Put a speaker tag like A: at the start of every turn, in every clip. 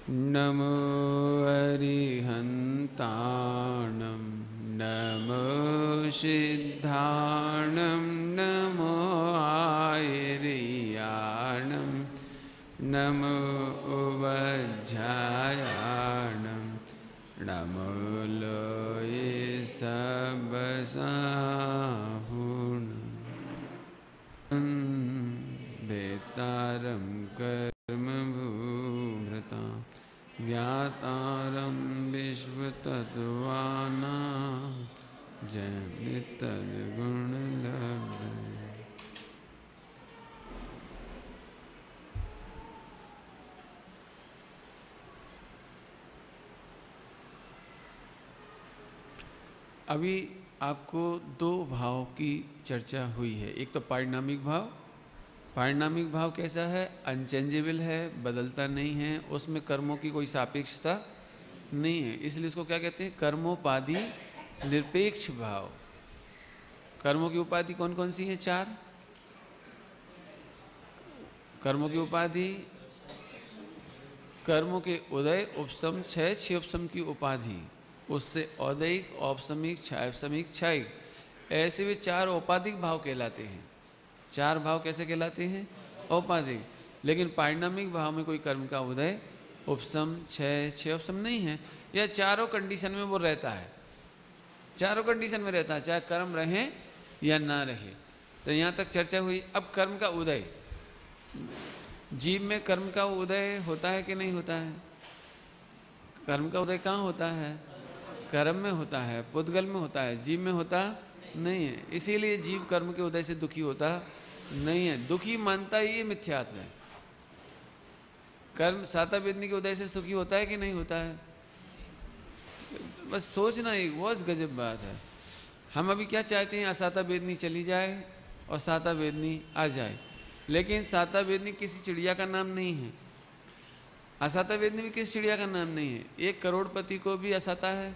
A: नमो अरिहन्ताणं नमो सिद्धाणं नमो आयर्याणं नमो वज्रायाणं नमो लोये सबसाहुणं वेतारं कर्मभूभृतां ज्ञातारं विश्वतत्त्वानां जनितद्गुणलब्धम्। अभी आपको दो भाव की चर्चा हुई है। एक तो पारिणामिक भाव। पारिणामिक भाव कैसा है? अनचेंजेबल है, बदलता नहीं है, उसमें कर्मों की कोई सापेक्षता नहीं है, इसलिए इसको क्या कहते हैं? कर्मोपाधि निरपेक्ष भाव। कर्मों की उपाधि कौन कौन सी है? चार। कर्मों की उपाधि, कर्मों के उदय, उपशम, क्षय, क्षय उपशम की उपाधि, उससे औदैहिक, औपशमिक, क्षायपशमिक, क्षयिक, ऐसे वे चार औपाधिक भाव कहलाते हैं। चार भाव कैसे कहलाते हैं? औपाधिक। लेकिन पारिणामिक भाव में कोई कर्म का उदय, उपशम, क्षय, क्षय उपशम नहीं है। यह चारों कंडीशन में वो रहता है, चारों कंडीशन में रहता है, चाहे कर्म रहे या ना रहे। तो यहाँ तक चर्चा हुई। अब कर्म का उदय, जीव में कर्म का उदय होता है कि नहीं होता है? कर्म का उदय कहाँ होता है? कर्म में होता है, पुद्गल में होता है, जीव में होता नहीं है। इसीलिए जीव कर्म के उदय से दुखी होता नहीं है। दुखी मानता ही ये मिथ्यात्व है। कर्म साता वेदनी के उदय से सुखी होता है कि नहीं होता है? बस सोचना एक बहुत गजब बात है। हम अभी क्या चाहते हैं? असाता वेदनी चली जाए और साता वेदनी आ जाए, लेकिन साता वेदनी किसी चिड़िया का नाम नहीं है, असाता वेदनी भी किसी चिड़िया का नाम नहीं है। एक करोड़पति को भी असाता है,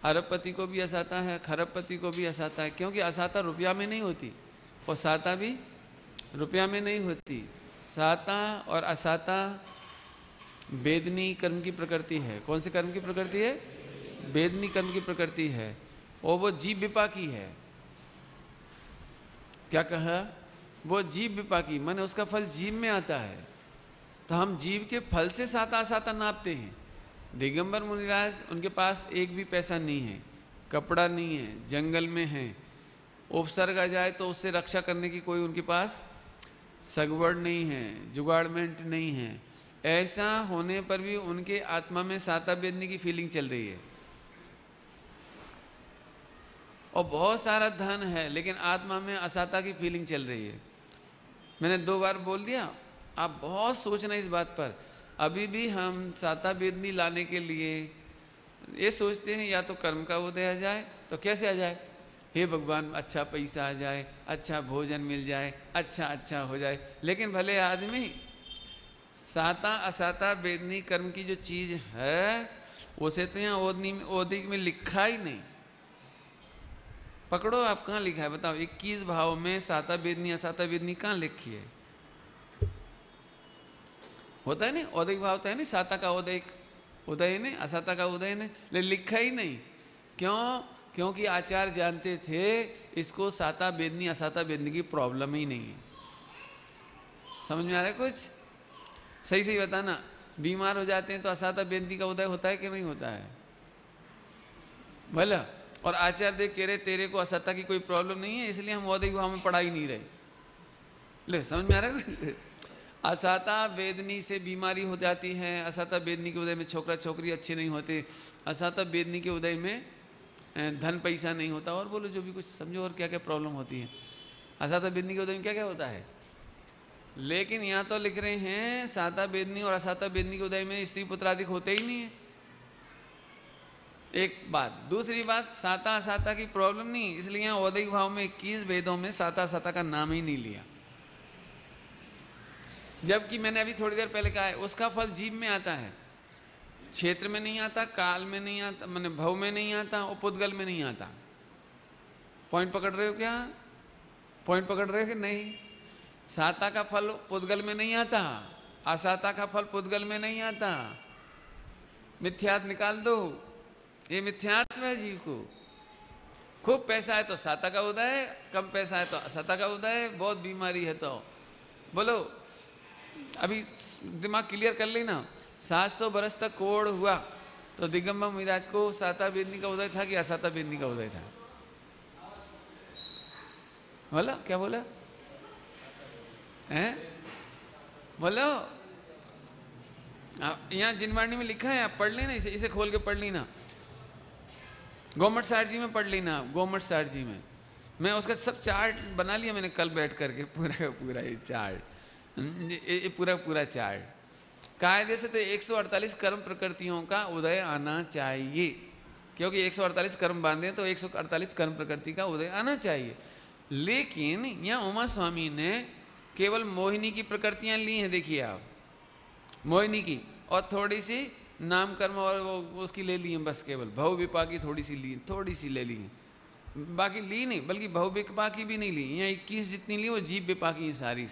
A: अरबपति को भी असाता है, खरबपति को भी असाता है, क्योंकि असाता रुपया में नहीं होती और साता भी रुपया में नहीं होती। साता और असाता वेदनी कर्म की प्रकृति है। कौन से कर्म की प्रकृति है? वेदनी कर्म की प्रकृति है, और वो जीव विपाकी है। क्या कहा? वो जीव विपाकी, माने उसका फल जीव में आता है। तो हम जीव के फल से साता असाता नापते हैं। दिगंबर मुनिराज, उनके पास एक भी पैसा नहीं है, कपड़ा नहीं है, जंगल में है, उपसर्ग आ जाए तो उससे रक्षा करने की कोई उनके पास सगवड़ नहीं है, जुगाड़मेंट नहीं है। ऐसा होने पर भी उनके आत्मा में साता वेदनी की फीलिंग चल रही है, और बहुत सारा धन है, लेकिन आत्मा में असाता की फीलिंग चल रही है। मैंने 2 बार बोल दिया, आप बहुत सोचना इस बात पर। अभी भी हम साता वेदनी लाने के लिए ये सोचते हैं या तो कर्म का उदय आ जाए, तो कैसे आ जाए? हे भगवान, अच्छा पैसा आ जाए, अच्छा भोजन मिल जाए, अच्छा हो जाए। लेकिन भले आदमी साता असाता वेदनी कर्म की जो चीज़ है, उसे तो यहाँ औदिक में लिखा ही नहीं। पकड़ो, आप कहाँ लिखा है बताओ? 21 भाव में साता वेदनी असाता वेदनी कहाँ लिखी है? होता है नहीं, औदिक भाव तो है नहीं, साता का औदिक उदय नहीं, असाता का उदय नहीं, लेकिन लिखा ही नहीं। क्यों? क्योंकि आचार्य जानते थे इसको साता वेदनी असाता वेदनी की प्रॉब्लम ही नहीं है। समझ में आ रहा है कुछ? सही सही बताना। बीमार हो जाते हैं तो असाता वेदनी का उदय होता है कि नहीं होता है? भला, और आचार्य देव कह रहे तेरे को असाता की कोई प्रॉब्लम नहीं है, इसलिए हम औदिक भाव में पढ़ा ही नहीं रहे। ले, समझ में आ रहा है? असाता वेदनी से बीमारी हो जाती है, असाता वेदनी के उदय में छोकरा छोकरी अच्छे नहीं होते, असाता वेदनी के उदय में धन पैसा नहीं होता, और बोलो जो भी कुछ समझो, और क्या क्या प्रॉब्लम होती है। असाता वेदनी के उदय में क्या क्या होता है। लेकिन यहाँ तो लिख रहे हैं साता वेदनी और असाता वेदनी के उदय में स्त्री पुत्रादिक होते ही नहीं है। एक बात। दूसरी बात, साता असाता की प्रॉब्लम नहीं, इसलिए यहाँ औदिक भाव में 21 वेदों में साता असाता का नाम ही नहीं लिया। जबकि मैंने अभी थोड़ी देर पहले कहा है उसका फल जीव में आता है, क्षेत्र में नहीं आता, काल में नहीं आता, मैंने भव में नहीं आता, और पुद्गल में नहीं आता। पॉइंट पकड़ रहे हो क्या? पॉइंट पकड़ रहे हो कि नहीं? साता का फल पुद्गल में नहीं आता, असाता का फल पुद्गल में नहीं आता, मिथ्यात्व निकाल दो, ये मिथ्यात्व है जीव को। खूब पैसा है तो साता का उदय, कम पैसा है तो असता का उदय, बहुत बीमारी है तो बोलो। अभी दिमाग क्लियर कर लेना, 700 बरस तक कोढ़ हुआ तो दिगंबर महाराज को साता बेदनी का उदय था कि असाता बेदनी का उदय था? बोला, क्या बोला हैं? बोलो। यहाँ जिनवाणी में लिखा है, आप पढ़ लेना, इसे खोल के पढ़ लेना, गोमट सार जी में पढ़ लेना, गोमट सार जी में। मैं उसका सब चार्ट बना लिया मैंने कल बैठ करके, पूरा का पूरा ये चार्ट, ये पूरा चार्ट। कायदे से तो 148 कर्म प्रकृतियों का उदय आना चाहिए, क्योंकि 148 कर्म बांधे तो 148 कर्म प्रकृति का उदय आना चाहिए। लेकिन यहाँ उमा स्वामी ने केवल मोहिनी की प्रकृतियां ली हैं, देखिए आप, मोहिनी की, और थोड़ी सी नाम कर्म और वो उसकी ले ली हैं, बस केवल भव विपा की थोड़ी सी ले ली हैं, बाकी ली नहीं, बल्कि भव विपा की भी नहीं ली। यहाँ 21 जितनी ली वो जीव विपा की सारी।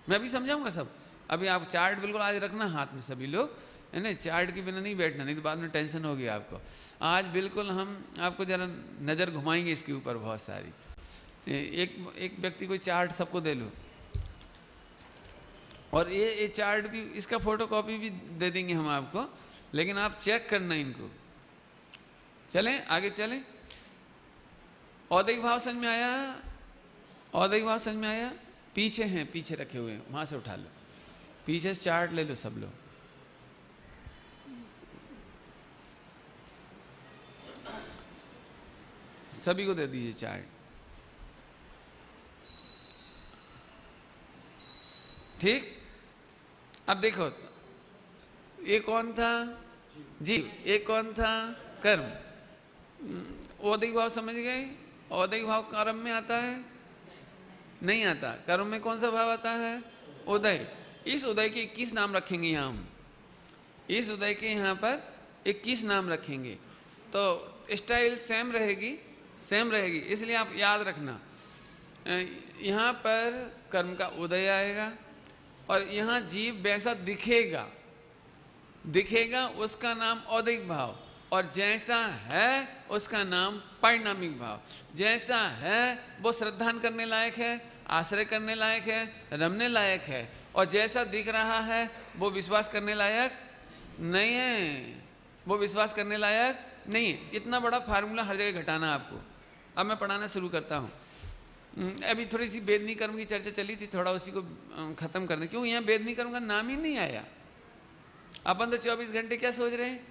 A: मैं अभी समझाऊंगा सब। अभी आप चार्ट बिल्कुल आज रखना हाथ में सभी लोग, है ना, चार्ट के बिना नहीं बैठना, नहीं तो बाद में टेंशन होगी आपको। आज बिल्कुल हम आपको जरा नज़र घुमाएंगे इसके ऊपर बहुत सारी। एक व्यक्ति को चार्ट सबको दे लो, और ये चार्ट भी, इसका फोटो कॉपी भी दे देंगे हम आपको, लेकिन आप चेक करना इनको। चलें आगे चलें। औदैहिक भाव समझ में आया? औदैहिक भाव समझ में आया? पीछे हैं, पीछे रखे हुए हैं, वहां से उठा लो, पीछे से चार्ट ले लो सब लोग। सभी को दे दीजिए चार्ट। ठीक, अब देखो, ये कौन था? जीव। ये कौन था? कर्म। औदैहिक भाव समझ गए? औदैहिक भाव कर्म में आता है? नहीं आता। कर्म में कौन सा भाव आता है? उदय। इस उदय के 21 नाम रखेंगे यहाँ हम, इस उदय के यहाँ पर 21 नाम रखेंगे, तो स्टाइल सेम रहेगी, इसलिए आप याद रखना। यहाँ पर कर्म का उदय आएगा, और यहाँ जीव वैसा दिखेगा उसका नाम औदैहिक भाव, और जैसा है उसका नाम परिणामिक भाव। जैसा है वो श्रद्धान करने लायक है, आश्रय करने लायक है, रमने लायक है, और जैसा दिख रहा है वो विश्वास करने लायक नहीं है, वो विश्वास करने लायक नहीं है। इतना बड़ा फार्मूला हर जगह घटाना आपको। अब मैं पढ़ाना शुरू करता हूँ। अभी थोड़ी सी बेदनी कर्म की चर्चा चली थी, थोड़ा उसी को खत्म करने, क्यों यहाँ बेदनी कर्म का नाम ही नहीं आया। अपन तो 24 घंटे क्या सोच रहे हैं?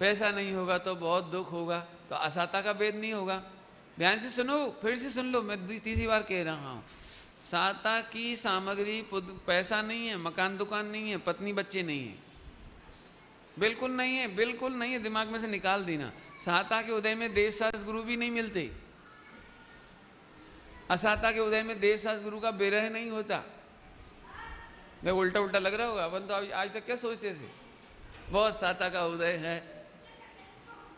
A: पैसा नहीं होगा तो बहुत दुख होगा, तो असाता का बेद नहीं होगा। ध्यान से सुनो, फिर से सुन लो, मैं तीसरी बार कह रहा हूँ। साता की सामग्री पैसा नहीं है, मकान दुकान नहीं है, पत्नी बच्चे नहीं है, बिल्कुल नहीं है, बिल्कुल नहीं है, दिमाग में से निकाल देना। साता के उदय में देवशास्त्र गुरु भी नहीं मिलते, असाता के उदय में देवशास्त्र गुरु का बेरह नहीं होता। मैं उल्टा उल्टा लग रहा होगा, अपन तो आज तक क्या सोचते थे, बहुत साता का उदय है।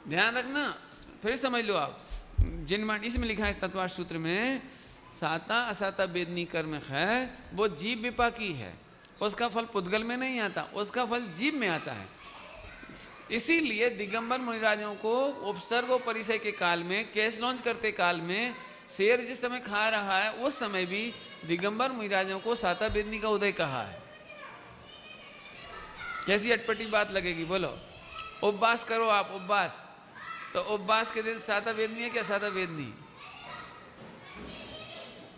A: ध्यान रखना, फिर समझ लो आप। जिनवाणी इसमें लिखा है तत्वार्थ सूत्र में, साता असाता बेदनी कर्म है, वो जीव विपाकी है, उसका फल पुद्गल में नहीं आता, उसका फल जीव में आता है। इसीलिए दिगंबर मुनिराजों को उपसर्ग और परिचय के काल में, केस लॉन्च करते काल में, शेर जिस समय खा रहा है उस समय भी दिगंबर मुनिराजों को साता बेदनी का उदय कहा है। कैसी अटपटी बात लगेगी बोलो? उपवास करो आप, उपवास, तो उपवास के दिन साता बेदनी है क्या? साता बेदनी।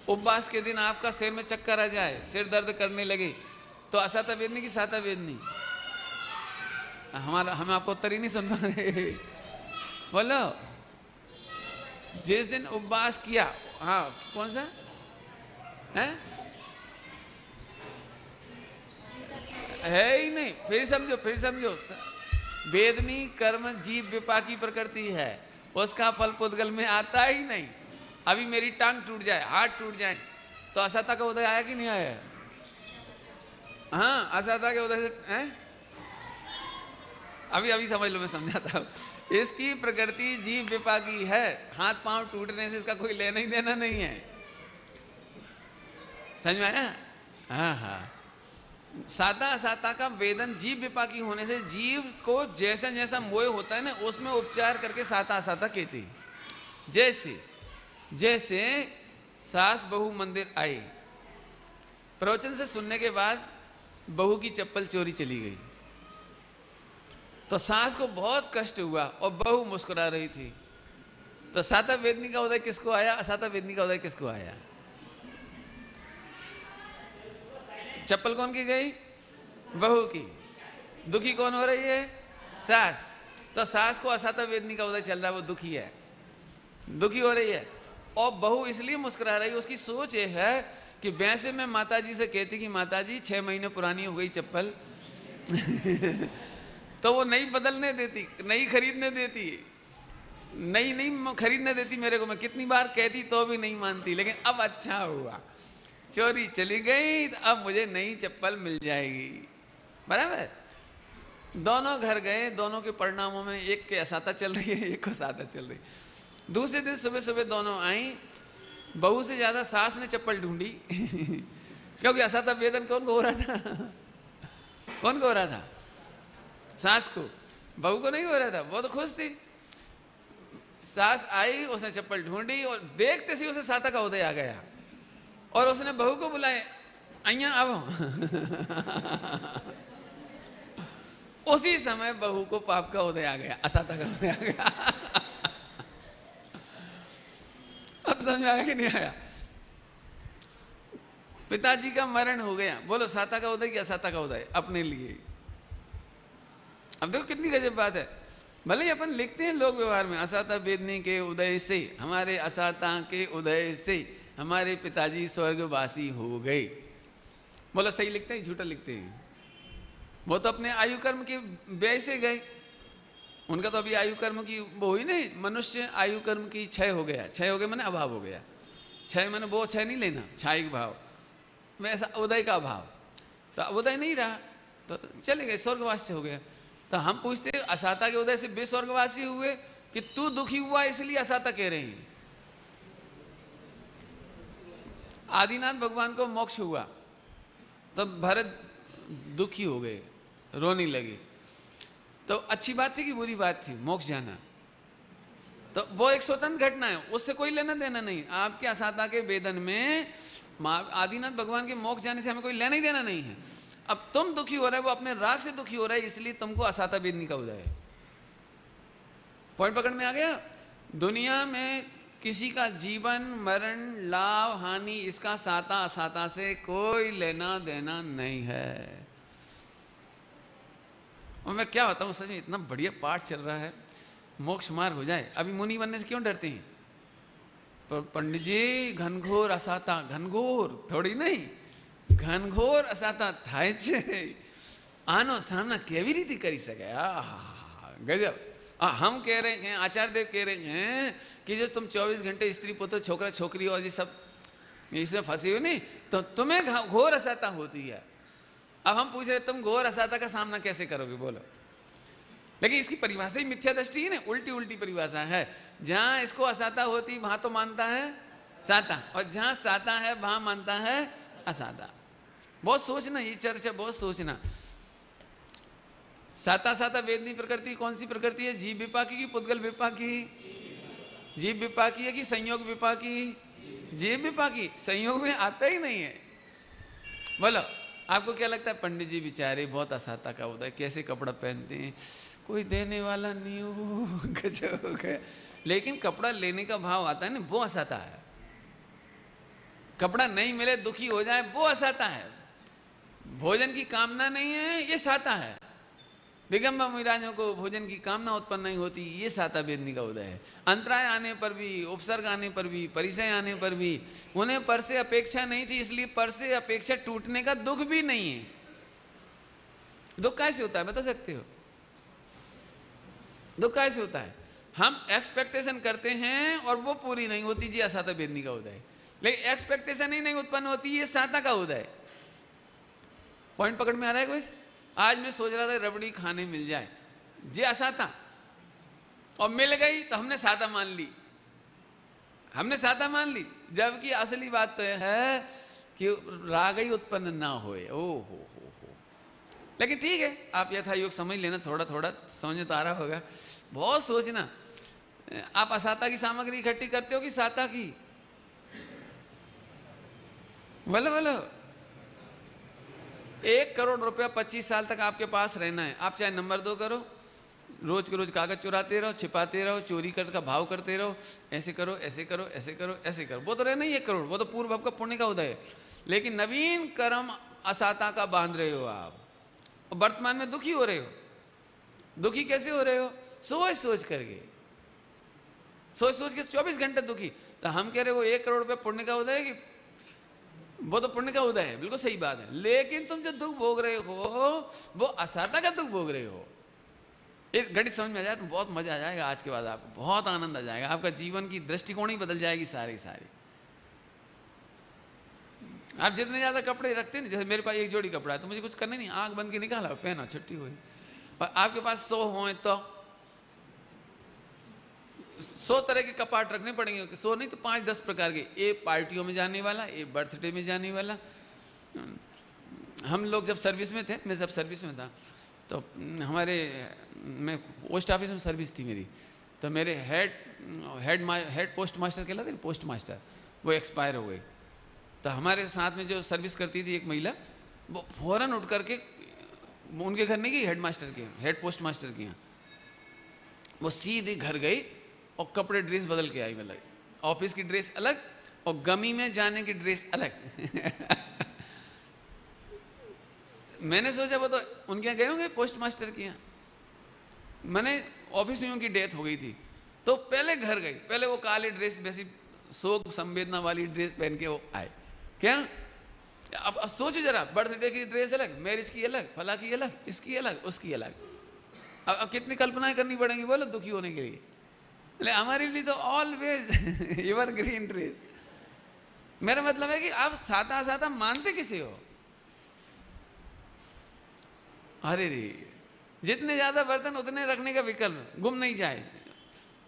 A: उपवास के दिन आपका सिर में चक्कर आ जाए, सिर दर्द करने लगे, तो असाता बेदनी की साता बेदनी? हम आपको उत्तर ही नहीं सुन पा रहे। बोलो, जिस दिन उपवास किया, हाँ कौन सा है? है ही नहीं। फिर समझो, वेदनी कर्म जीव विपाकी प्रकृति है, उसका फल पुद्गल में आता ही नहीं। अभी मेरी टांग टूट जाए, हाथ टूट जाए, तो असाता का उदय आया कि नहीं आया? हाँ, असाता के उदय से है? अभी समझ लो, मैं समझाता हूँ। इसकी प्रकृति जीव विपाकी है, हाथ पांव टूटने से इसका कोई लेना ही देना नहीं है। समझ में आया? हाँ। साता असाता का वेदन जीव विपाकी होने से जीव को जैसा जैसा मोह होता है ना, उसमें उपचार करके साता असाता कहते हैं। जैसे जैसे सास बहू मंदिर आई, प्रवचन से सुनने के बाद बहू की चप्पल चोरी चली गई, तो सास को बहुत कष्ट हुआ और बहू मुस्कुरा रही थी। तो साता वेदनी का उदय किसको आया, असाता वेदनी का उदय किसको आया? चप्पल कौन की गई? बहू की। दुखी कौन हो रही है? सास। तो सास को असाता वेदनी का उदय चल रहा है, वो दुखी है, दुखी हो रही है। और बहू इसलिए मुस्कुरा रही है, उसकी सोच ये है कि वैसे मैं माताजी से कहती कि माताजी 6 महीने पुरानी हो गई चप्पल तो वो नहीं बदलने देती, नहीं खरीदने देती, नहीं खरीदने देती मेरे को। मैं कितनी बार कहती तो भी नहीं मानती, लेकिन अब अच्छा हुआ, चोरी चली गई, तो अब मुझे नई चप्पल मिल जाएगी। बराबर। दोनों घर गए, दोनों के परिणामों में एक के असाता चल रही है, एक को साता चल रही है। दूसरे दिन सुबह सुबह दोनों आई, बहू से ज्यादा सास ने चप्पल ढूंढी क्योंकि असाता वेदन कौन को हो रहा था? कौन को हो रहा था? सास को। बहू को नहीं हो रहा था, वो तो खुश थी। सास आई, उसने चप्पल ढूंढी और देखते सी उसे साता का उदय आ गया और उसने बहू को बुलाए, अइया आओ उसी समय बहू को पाप का उदय आ गया, असाता का उदय आ गया अब समझ में आया कि नहीं आया? पिताजी का मरण हो गया, बोलो साता का उदय कि असाता का उदय अपने लिए? अब देखो कितनी गजब बात है। भले ही अपन लिखते हैं लोक व्यवहार में, असाता वेदनी के उदय से, हमारे असाता के उदय से हमारे पिताजी स्वर्गवासी हो गए। बोलो सही लिखते हैं झूठा लिखते हैं? वो तो अपने आयु कर्म के व्यय से गए, उनका तो अभी आयु कर्म की वो हुई नहीं। मनुष्य आयु कर्म की क्षय हो गया, क्षय हो गया मैंने अभाव हो गया। क्षय मैंने वो क्षय नहीं लेना, छायिक भाव में ऐसा उदय का अभाव, तो उदय नहीं रहा तो चले गए, स्वर्गवासी हो गया। तो हम पूछते असाता के उदय से वे स्वर्गवासी हुए कि तू दुखी हुआ इसलिए असाता कह रहे हैं? आदिनाथ भगवान को मोक्ष हुआ तो भरत दुखी हो गए, रोने लगे, तो अच्छी बात थी कि बुरी बात थी मोक्ष जाना? तो वो एक स्वतंत्र घटना है, उससे कोई लेना देना नहीं। आपके असाता के वेदन में आदिनाथ भगवान के मोक्ष जाने से हमें कोई लेना ही देना नहीं है। अब तुम दुखी हो रहे हो, वो अपने राग से दुखी हो रहा है, इसलिए तुमको असाता वेदनी का उदय है। पॉइंट पकड़ में आ गया? दुनिया में किसी का जीवन मरण लाभ हानि इसका साता असाता से कोई लेना देना नहीं है। और मैं क्या बताऊं, सच में इतना बढ़िया पाठ चल रहा है, मोक्ष मार्ग हो जाए। अभी मुनि बनने से क्यों डरते हैं? पंडित जी घनघोर असाता, घनघोर थोड़ी नहीं, घनघोर असाता थाय छे, आनो सामना केवी रीति करी सके। गजब। हम कह रहे हैं, आचार्य देव कह रहे हैं कि जो तुम 24 घंटे स्त्री पुत्र छोकरा छोकरी और ये सब इसमें फंसी हो नहीं, तो तुम्हें घोर असाता होती है। अब हम पूछ रहे तुम घोर असाता का सामना कैसे करोगे, बोलो? लेकिन इसकी परिभाषा ही मिथ्या दृष्टि है ना, उल्टी उल्टी परिभाषा है। जहां इसको असाता होती वहां तो मानता है साता, और जहां साता है वहां मानता है असाता। बहुत सोचना, ये चर्चा बहुत सोचना। साता साता वेदनी प्रकृति कौन सी प्रकृति है? जीव विपाकी की पुद्गल विपाकी? जीव विपाकी है कि संयोग विपाकी? जीव विपाकी। संयोग में आता ही नहीं है। बोलो आपको क्या लगता है? पंडित जी बेचारे बहुत असाता का उदय, कैसे कपड़ा पहनते हैं, कोई देने वाला नहीं हो, गजब हो गया। लेकिन कपड़ा लेने का भाव आता है ना, वो असाता है। कपड़ा नहीं मिले दुखी हो जाए, वो असाता है। भोजन की कामना नहीं है, ये साता है। दिगंबर मुनिराजों को भोजन की कामना उत्पन्न नहीं होती, ये साता वेदनी का उदय है। अंतराय आने पर भी, उपसर्ग आने पर भी, परिचय आने पर भी उन्हें पर से अपेक्षा नहीं थी, इसलिए पर से अपेक्षा टूटने का दुख भी नहीं है। दुख कैसे होता है बता सकते हो? दुख कैसे होता है? हम एक्सपेक्टेशन करते हैं और वो पूरी नहीं होती, जी असाता वेदनी का उदय। लेकिन एक्सपेक्टेशन ही नहीं उत्पन्न होती, ये साता का उदय। पॉइंट पकड़ में आ रहा है कोई? आज मैं सोच रहा था रबड़ी खाने मिल जाए, जी असाता, और मिल गई तो हमने साता मान ली, हमने साता मान ली। जबकि असली बात तो है कि राग ही उत्पन्न ना होए। ओ हो लेकिन ठीक है, आप यथा योग समझ लेना, थोड़ा थोड़ा समझ में तो आ रहा होगा। बहुत सोचना, आप असाता की सामग्री इकट्ठी करते हो कि साता की? बोलो बोलो। 1 करोड़ रुपया 25 साल तक आपके पास रहना है, आप चाहे नंबर 2 करो, रोज के रोज कागज चुराते रहो, छिपाते रहो, चोरी कर का भाव करते रहो, ऐसे करो ऐसे करो ऐसे करो ऐसे करो, वो तो रहना ही 1 करोड़, वो तो पूर्व भाव का पुण्य का उदय है। लेकिन नवीन कर्म असाता का बांध रहे हो आप, और वर्तमान में दुखी हो रहे हो। दुखी कैसे हो रहे हो? सोच सोच करके, सोच सोच के 24 घंटे दुखी। तो हम कह रहे हो 1 करोड़ रुपये पुण्य का उदय है कि? वो तो पुण्य का उदय है, बिल्कुल सही बात है। लेकिन तुम जो दुख भोग रहे हो वो असाता का दुख भोग रहे हो। एक घड़ी समझ में आ जाए तो बहुत मजा आ जाएगा। आज के बाद आपको बहुत आनंद आ जाएगा, आपका जीवन की दृष्टिकोण ही बदल जाएगी सारी सारी। आप जितने ज्यादा कपड़े रखते हैं, जैसे मेरे पास एक जोड़ी कपड़ा है तो मुझे कुछ करना नहीं, आंख बंद के निकाला, पहना, छुट्टी हुई। और आपके पास 100 हो तो 100 तरह के कपाट रखने पड़ेंगे, 100 नहीं तो 5-10 प्रकार के। ए पार्टियों में जाने वाला, ए बर्थडे में जाने वाला। हम लोग जब सर्विस में थे, मैं जब सर्विस में था तो हमारे, मैं पोस्ट ऑफिस में सर्विस थी मेरी, तो मेरे हेड पोस्ट मास्टर कहलाते हैं, पोस्ट मास्टर, वो एक्सपायर हो गए। तो हमारे साथ में जो सर्विस करती थी एक महिला, वो फौरन उठ करके, उनके घर नहीं गई, हेड मास्टर के, हेड पोस्ट मास्टर के यहाँ, वो सीधे घर गई और कपड़े ड्रेस बदल के आई। मतलब ऑफिस की ड्रेस अलग और गमी में जाने की ड्रेस अलग। मैंने सोचा वो तो उनके यहाँ गए होंगे पोस्ट मास्टर के यहाँ। मैंने ऑफिस में उनकी डेथ हो गई थी, तो पहले घर गई, पहले वो काले ड्रेस, वैसी शोक संवेदना वाली ड्रेस पहन के वो आए। क्या अब सोचो जरा, बर्थडे की ड्रेस अलग, मैरिज की अलग, फला की अलग, इसकी अलग, उसकी अलग। अब कितनी कल्पनाएं करनी पड़ेंगी बोलो दुखी होने के लिए। हमारे लिए तो ऑलवेज एवर ग्रीन ड्रेस। मेरा मतलब है कि आप साता साता मानते किसे हो? अरे रे, जितने ज्यादा बर्तन उतने रखने का विकल्प, गुम नहीं जाए।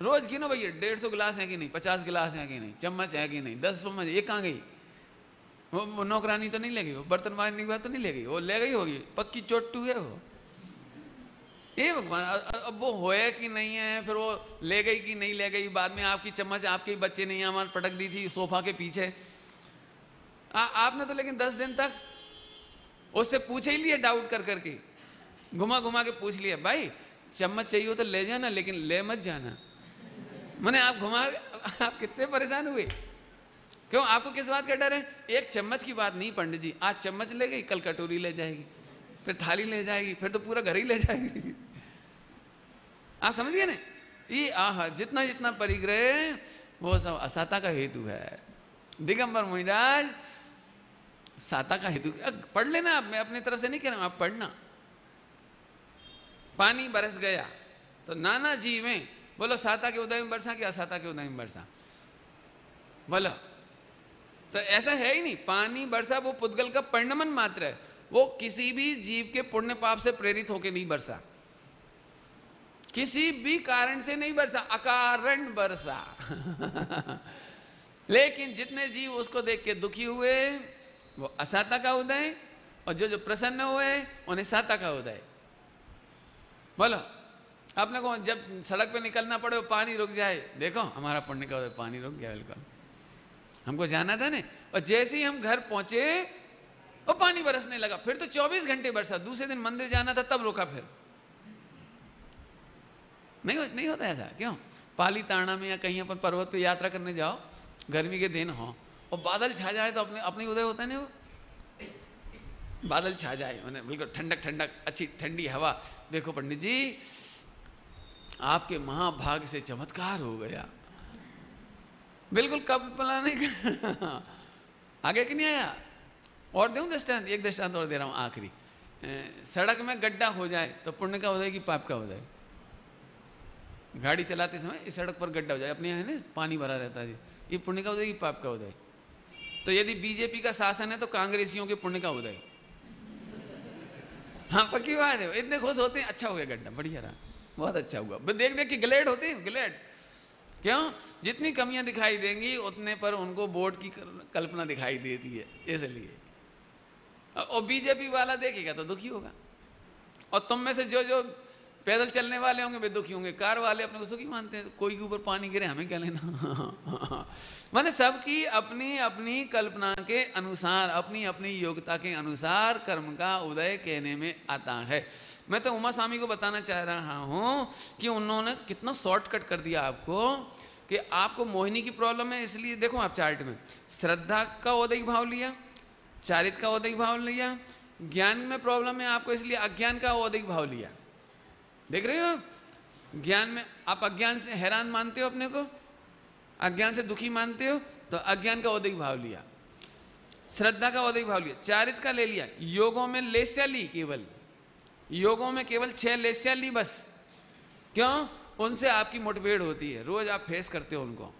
A: रोज गिनो भैया, 150 गिलास है कि नहीं, 50 गिलास है कि नहीं, चम्मच है कि नहीं, 10 चम्मच, ये कहाँ गई? वो नौकरानी तो नहीं ले गई, वो बर्तन मारने की बात तो नहीं ले गई, वो ले गई होगी, पक्की चोट्टू है वो। ये भगवान, अब वो होए कि नहीं है, फिर वो ले गई कि नहीं ले गई, बाद में आपकी चम्मच आपके ही बच्चे नहीं हमारे पटक दी थी सोफा के पीछे। आपने तो लेकिन 10 दिन तक उससे पूछे ही लिया, डाउट कर करके घुमा घुमा के पूछ लिया, भाई चम्मच चाहिए हो तो ले जाना, लेकिन ले मत जाना। मैंने आप घुमा, आप कितने परेशान हुए? क्यों? आपको किस बात का डर है? एक चम्मच की बात नहीं पंडित जी, आज चम्मच ले गई, कल कटोरी ले जाएगी, फिर थाली ले जाएगी, फिर तो पूरा घर ही ले जाएगी। आप समझ गए ना? ये आह, जितना जितना परिग्रह वो सब असाता का हेतु है। दिगंबर मुनिराज साता का हेतु। पढ़ लेना आप, मैं अपनी तरफ से नहीं कह रहा हूं, आप पढ़ना। पानी बरस गया तो नाना जी में, बोलो साता के उदय में बरसा कि असाता के उदय में बरसा? बोलो। तो ऐसा है ही नहीं, पानी बरसा वो पुद्गल का परिणमन मात्र है, वो किसी भी जीव के पुण्य पाप से प्रेरित होकर नहीं बरसा, किसी भी कारण से नहीं बरसा, अकारण बरसा। लेकिन जितने जीव उसको देख के दुखी हुए वो असाता का उदय, और जो प्रसन्न हुए उन्हें साता का उदय। बोलो, आपने को जब सड़क पे निकलना पड़े पानी रुक जाए, देखो हमारा पुण्य का उदय, पानी रुक गया बिल्कुल। हमको जाना था ना, और जैसे ही हम घर पहुंचे वो पानी बरसने लगा, फिर तो 24 घंटे बरसा। दूसरे दिन मंदिर जाना था तब रुका, फिर नहीं होता ऐसा। क्यों? पाली ताना में या कहीं अपन पर्वत पे यात्रा करने जाओ, गर्मी के दिन हो और बादल छा जाए तो अपने उदय होता है ना, वो बादल छा जाए, उन्हें बिल्कुल ठंडक ठंडक अच्छी ठंडी हवा। देखो पंडित जी आपके महाभाग से चमत्कार हो गया, बिल्कुल कल्पना नहीं कर। आगे कि नहीं आया? और दूं दृष्टांत, एक दृष्टांत और दे रहा हूं आखिरी। सड़क में गड्ढा हो जाए तो पुण्य का उदय कि पाप का उदय? गाड़ी चलाते समय इस सड़क पर गड्ढा हो जाए, अपने यहाँ है ना पानी भरा रहता है, ये पुण्य का उदय कि पाप का उदय? तो यदि बीजेपी का शासन है तो कांग्रेसियों के पुण्य का उदय। हाँ पक्की बात है, इतने खुश होते हैं, अच्छा हो गया गड्ढा, बढ़िया रहा, बहुत अच्छा हुआ। देख देख के ग्लेड होते हैं, ग्लेड। क्यों? जितनी कमियां दिखाई देंगी उतने पर उनको वोट की कल्पना दिखाई देती है, इसलिए। और बीजेपी वाला देखेगा तो दुखी होगा, और तुम में से जो जो पैदल चलने वाले होंगे वे दुखी होंगे, कार वाले अपने को सुखी मानते हैं, कोई के ऊपर पानी गिरे हमें क्या लेना। माने सबकी अपनी अपनी कल्पना के अनुसार, अपनी अपनी योग्यता के अनुसार कर्म का उदय कहने में आता है। मैं तो उमा स्वामी को बताना चाह रहा हूँ कि उन्होंने कितना शॉर्टकट कर दिया आपको, कि आपको मोहिनी की प्रॉब्लम है, इसलिए देखो आप चार्ट में श्रद्धा का औदैहिक भाव लिया, चारित्र का औदैहिक भाव लिया, ज्ञान में प्रॉब्लम है आपको इसलिए अज्ञान का औदैहिक भाव लिया। देख रहे हो, ज्ञान में आप अज्ञान से हैरान मानते हो अपने को, अज्ञान से दुखी मानते हो, तो अज्ञान का औदैहिक भाव लिया, श्रद्धा का औदैहिक भाव लिया, चारित्र का ले लिया, योगों में लेस्या ली, केवल योगों में केवल 6 लेस्या ली बस। क्यों? उनसे आपकी मुठभेड़ होती है, रोज आप फेस करते हो उनको,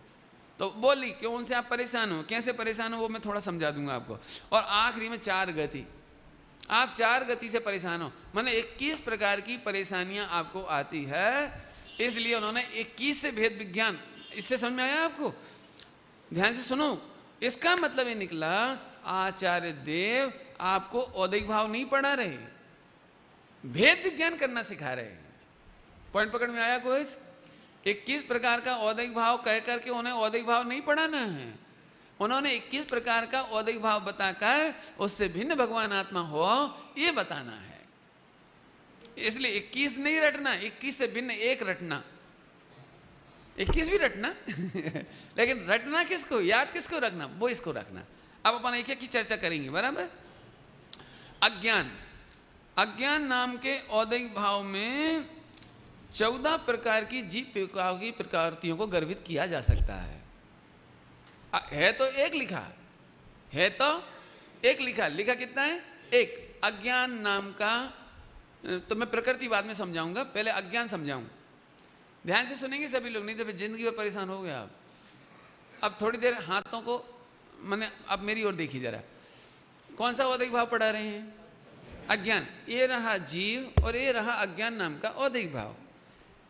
A: तो बोली क्यों उनसे आप परेशान हो, कैसे परेशान हो वो मैं थोड़ा समझा दूंगा आपको। और आखिरी में 4 गति, आप 4 गति से परेशान हो, माने 21 प्रकार की परेशानियां आपको आती है, इसलिए उन्होंने 21 से भेद विज्ञान, इससे समझ में आया आपको? ध्यान से सुनो, इसका मतलब ये निकला आचार्य देव आपको औदैहिक भाव नहीं पढ़ा रहे, भेद विज्ञान करना सिखा रहे हैं। पॉइंट पकड़ में आया कुछ? 21 प्रकार का औदैहिक भाव कह करके उन्हें औदैहिक भाव नहीं पढ़ाना है, उन्होंने 21 प्रकार का औदैहिक भाव बताकर उससे भिन्न भगवान आत्मा हो ये बताना है। इसलिए 21 नहीं रटना, 21 से भिन्न एक रटना, 21 भी रटना लेकिन रटना किसको, याद किसको रखना, वो इसको रखना। अब अपन एक एक की चर्चा करेंगे, बराबर। अज्ञान, अज्ञान नाम के औदैहिक भाव में 14 प्रकार की जीव की प्रकृतियों को गर्भित किया जा सकता है तो एक लिखा, है तो एक लिखा, लिखा कितना है? एक। अज्ञान नाम का, तो मैं प्रकृति बाद में समझाऊंगा, पहले अज्ञान समझाऊं। ध्यान से सुनेंगे सभी लोग, नहीं तो फिर जिंदगी में परेशान हो गए आप। अब थोड़ी देर हाथों को, मैंने अब मेरी ओर देखिए जरा, कौन सा औदैहिक भाव पढ़ा रहे हैं? अज्ञान। ये रहा जीव और ये रहा अज्ञान नाम का औदैहिक भाव।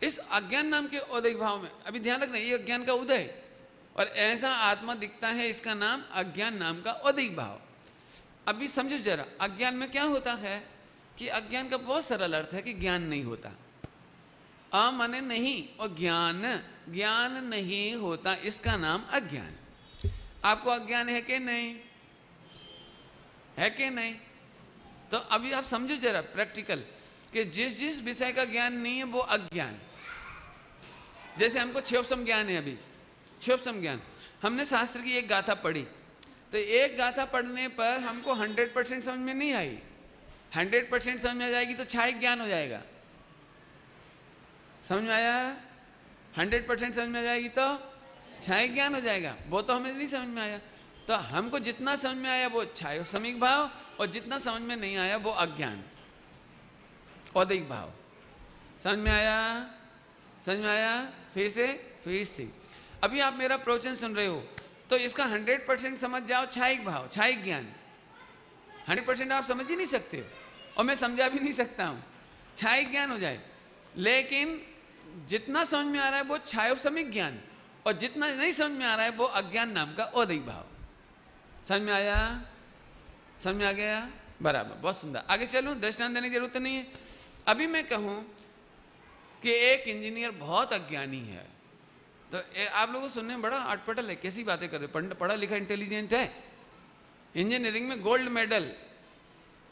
A: इस अज्ञान नाम के औदैहिक भाव में अभी ध्यान रखना, ये अज्ञान का उदय और ऐसा आत्मा दिखता है, इसका नाम अज्ञान नाम का औदैहिक भाव। अभी समझो जरा, अज्ञान में क्या होता है कि अज्ञान का बहुत सरल अर्थ है कि ज्ञान नहीं होता। अ माने नहीं और ज्ञान, ज्ञान नहीं होता, इसका नाम अज्ञान। आपको अज्ञान है कि नहीं? है कि नहीं? तो अभी आप समझो जरा प्रैक्टिकल कि जिस जिस विषय का ज्ञान नहीं है वो अज्ञान। जैसे हमको क्षयोपसम ज्ञान है, अभी क्षयोपसम ज्ञान, हमने शास्त्र की एक गाथा पढ़ी, तो एक गाथा पढ़ने पर हमको 100% समझ में नहीं आई, 100% समझ में आ जाएगी तो छायिक ज्ञान हो जाएगा। समझ में आया? 100% समझ में आ जाएगी तो छायिक ज्ञान हो जाएगा, वो तो हमें नहीं समझ में आया। तो हमको जितना समझ में आया वो क्षयोपसमिक भाव, और जितना समझ में नहीं आया वो अज्ञान औदैहिक भाव। समझ में आया? समझ में आया? फिर से अभी आप मेरा प्रवचन सुन रहे हो तो इसका 100% समझ जाओ छायिक भाव, छायिक ज्ञान। 100% आप समझ ही नहीं सकते हो और मैं समझा भी नहीं सकता हूँ, छायिक ज्ञान हो जाए। लेकिन जितना समझ में आ रहा है वो क्षयोपसमिक ज्ञान, और जितना नहीं समझ में आ रहा है वो अज्ञान नाम का औदैहिक भाव। समझ में आया? समझ में आ गया? बराबर, बहुत सुंदर। आगे चलूं, दृष्टांत देने की जरूरत नहीं है। अभी मैं कहूं कि एक इंजीनियर बहुत अज्ञानी है, तो आप लोगों को सुनने में बड़ा अटपटल है, कैसी बातें कर रहे, पढ़ा लिखा इंटेलिजेंट है, इंजीनियरिंग में गोल्ड मेडल।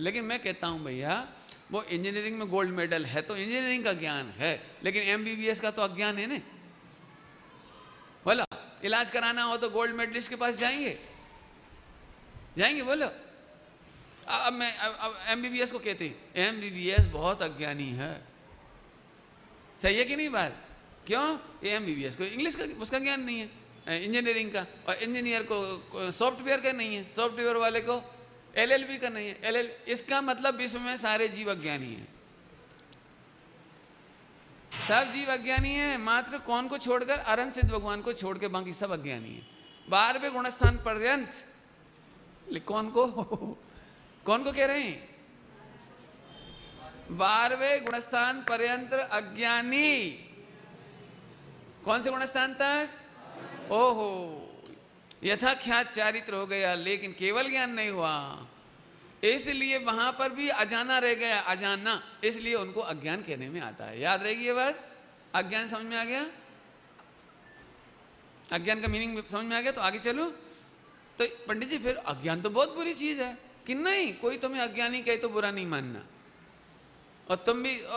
A: लेकिन मैं कहता हूं भैया, वो इंजीनियरिंग में गोल्ड मेडल है तो इंजीनियरिंग का ज्ञान है, लेकिन MBBS का तो अज्ञान है ना। बोलो, इलाज कराना हो तो गोल्ड मेडलिस्ट के पास जाएंगे? बोलो। अब मैं MBBS को कहते हैं MBBS बहुत अज्ञानी है, सही है कि नहीं बात? क्यों? ये MBBS को इंग्लिश का उसका ज्ञान नहीं है, इंजीनियरिंग का, और इंजीनियर को सॉफ्टवेयर का नहीं है, सॉफ्टवेयर वाले को LLB का नहीं है। इसका मतलब विश्व में सारे जीव अज्ञानी हैं, सब जीव अज्ञानी हैं, मात्र कौन को छोड़कर? अरहंत सिद्ध भगवान को छोड़ के बाकी सब अज्ञानी हैं। 12वें गुणस्थान पर्यंत, कौन को कह रहे हैं? 12वें गुणस्थान पर्यंत अज्ञानी। कौन से गुणस्थान तक? ओहो, यथाख्यात चारित्र हो गया लेकिन केवल ज्ञान नहीं हुआ। इसलिए वहां पर भी अजाना रह गया, अजाना, इसलिए उनको अज्ञान कहने में आता है। याद रहेगी ये बात? अज्ञान समझ में आ गया? अज्ञान का मीनिंग समझ में आ गया? तो आगे चलो। तो पंडित जी फिर अज्ञान तो बहुत बुरी चीज है कि नहीं, कोई तुम्हें अज्ञानी कहे तो बुरा नहीं मानना, और